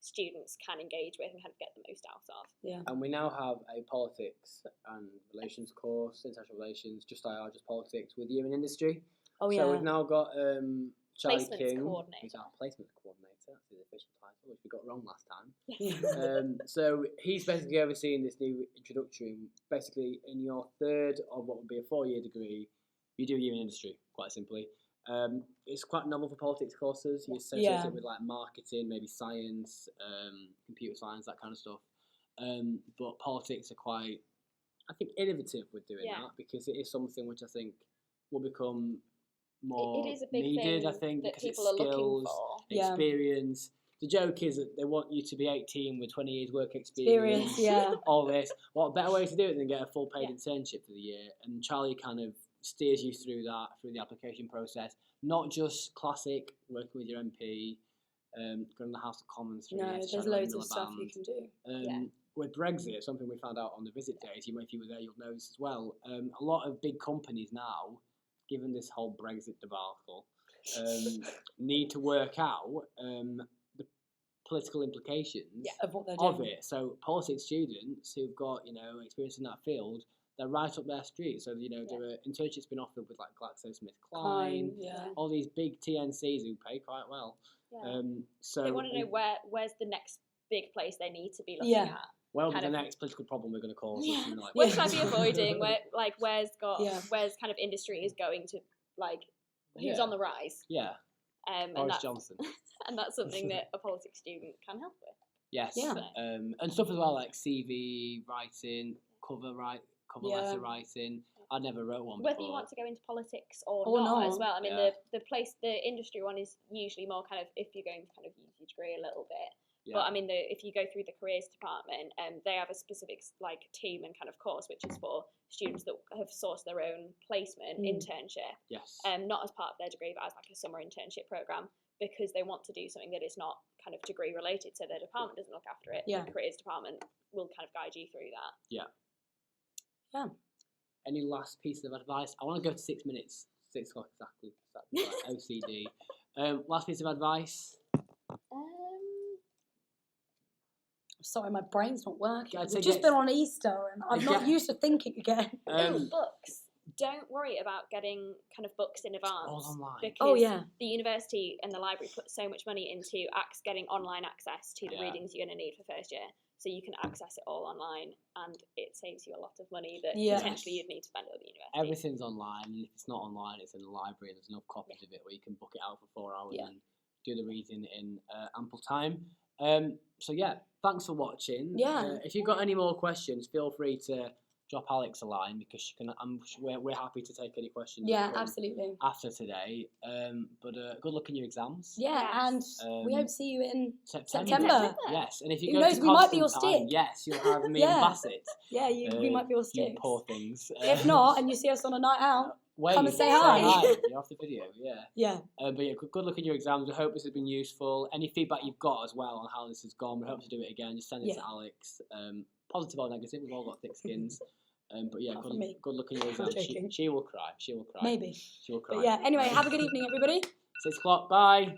students can engage with and kind of get the most out of. Yeah. And we now have a politics and relations course, international relations, just politics with you in industry. Oh yeah. So we've now got Charlie Placements King, coordinator. who's our placements coordinator. That's his official title, which we got wrong last time. Yeah. So he's basically overseeing this new introductory. Basically, in your third of what would be a 4-year degree, you do year in industry, quite simply. It's quite novel for politics courses. You associate it with like marketing, maybe science, computer science, that kind of stuff. But politics are quite, I think, innovative with doing that, because it is something which I think will become more it is a big needed, thing I think, that because people it's are looking skills, for. experience. The joke is that they want you to be 18 with 20 years work experience, all this. What better way to do it than get a full paid internship for the year? And Charlie kind of steers you through that, through the application process. Not just classic working with your MP, going to the House of Commons. There's loads of stuff you can do. With Brexit, something we found out on the visit days, if you were there, you'll know this as well. A lot of big companies now, given this whole Brexit debacle, need to work out the political implications of what they're doing. of it. So politics students who've got experience in that field, they're right up their street. So there are internships been offered with like GlaxoSmithKline, all these big TNCs who pay quite well. So they want to know where's the next big place they need to be looking at. Well, the next political problem we're going to cause. Like, where should I be avoiding? Where's kind of industry is going to, like, who's on the rise? Yeah. Boris Johnson. And that's something that a politics student can help with. Yes. Yeah. And stuff as well, like CV writing, cover letter writing. I never wrote one Whether before. you want to go into politics or not as well. I mean, the industry one is usually more kind of if you're going to kind of use your degree a little bit. Yeah. But I mean, if you go through the careers department, they have a specific like team and kind of course which is for students that have sourced their own placement internship. Yes. Not as part of their degree, but as like a summer internship program, because they want to do something that is not kind of degree related, so their department doesn't look after it. The careers department will kind of guide you through that. Yeah. Yeah. Any last piece of advice? I want to go to 6 minutes. 6 o'clock exactly. Like OCD. Last piece of advice. Sorry, my brain's not working. I'd We've just been on Easter and I'm not used to thinking again. Books. Don't worry about getting kind of books in advance. All online. Because the university and the library put so much money into getting online access to the readings you're going to need for first year. So you can access it all online, and it saves you a lot of money that potentially you'd need to spend at the university. Everything's online, and if it's not online, it's in the library, and there's enough copies of it where you can book it out for 4 hours and do the reading in ample time. So thanks for watching. If you've got any more questions, feel free to drop Alex a line because she can. We're happy to take any questions. Yeah, that come absolutely. After today, but good luck in your exams. Yeah, Yes. and we hope to see you in September. September. Yes, and if you Who go knows, to we might be your Constantine, stick. yes, you'll have me Yeah. and Bassett. Yeah, we might be your You sticks. poor things. If not, and you see us on a night out, Wait, come and say hi. You're off the video, yeah. yeah. But yeah, good luck in your exams. We hope this has been useful. Any feedback you've got as well on how this has gone, we hope to do it again. Just send it to Alex. Positive or negative, we've all got thick skins. But yeah, Not for me. good luck in your I'm exams. joking. She will cry. She will cry. Maybe. She will cry. But yeah, anyway, have a good evening, everybody. 6 o'clock. Bye.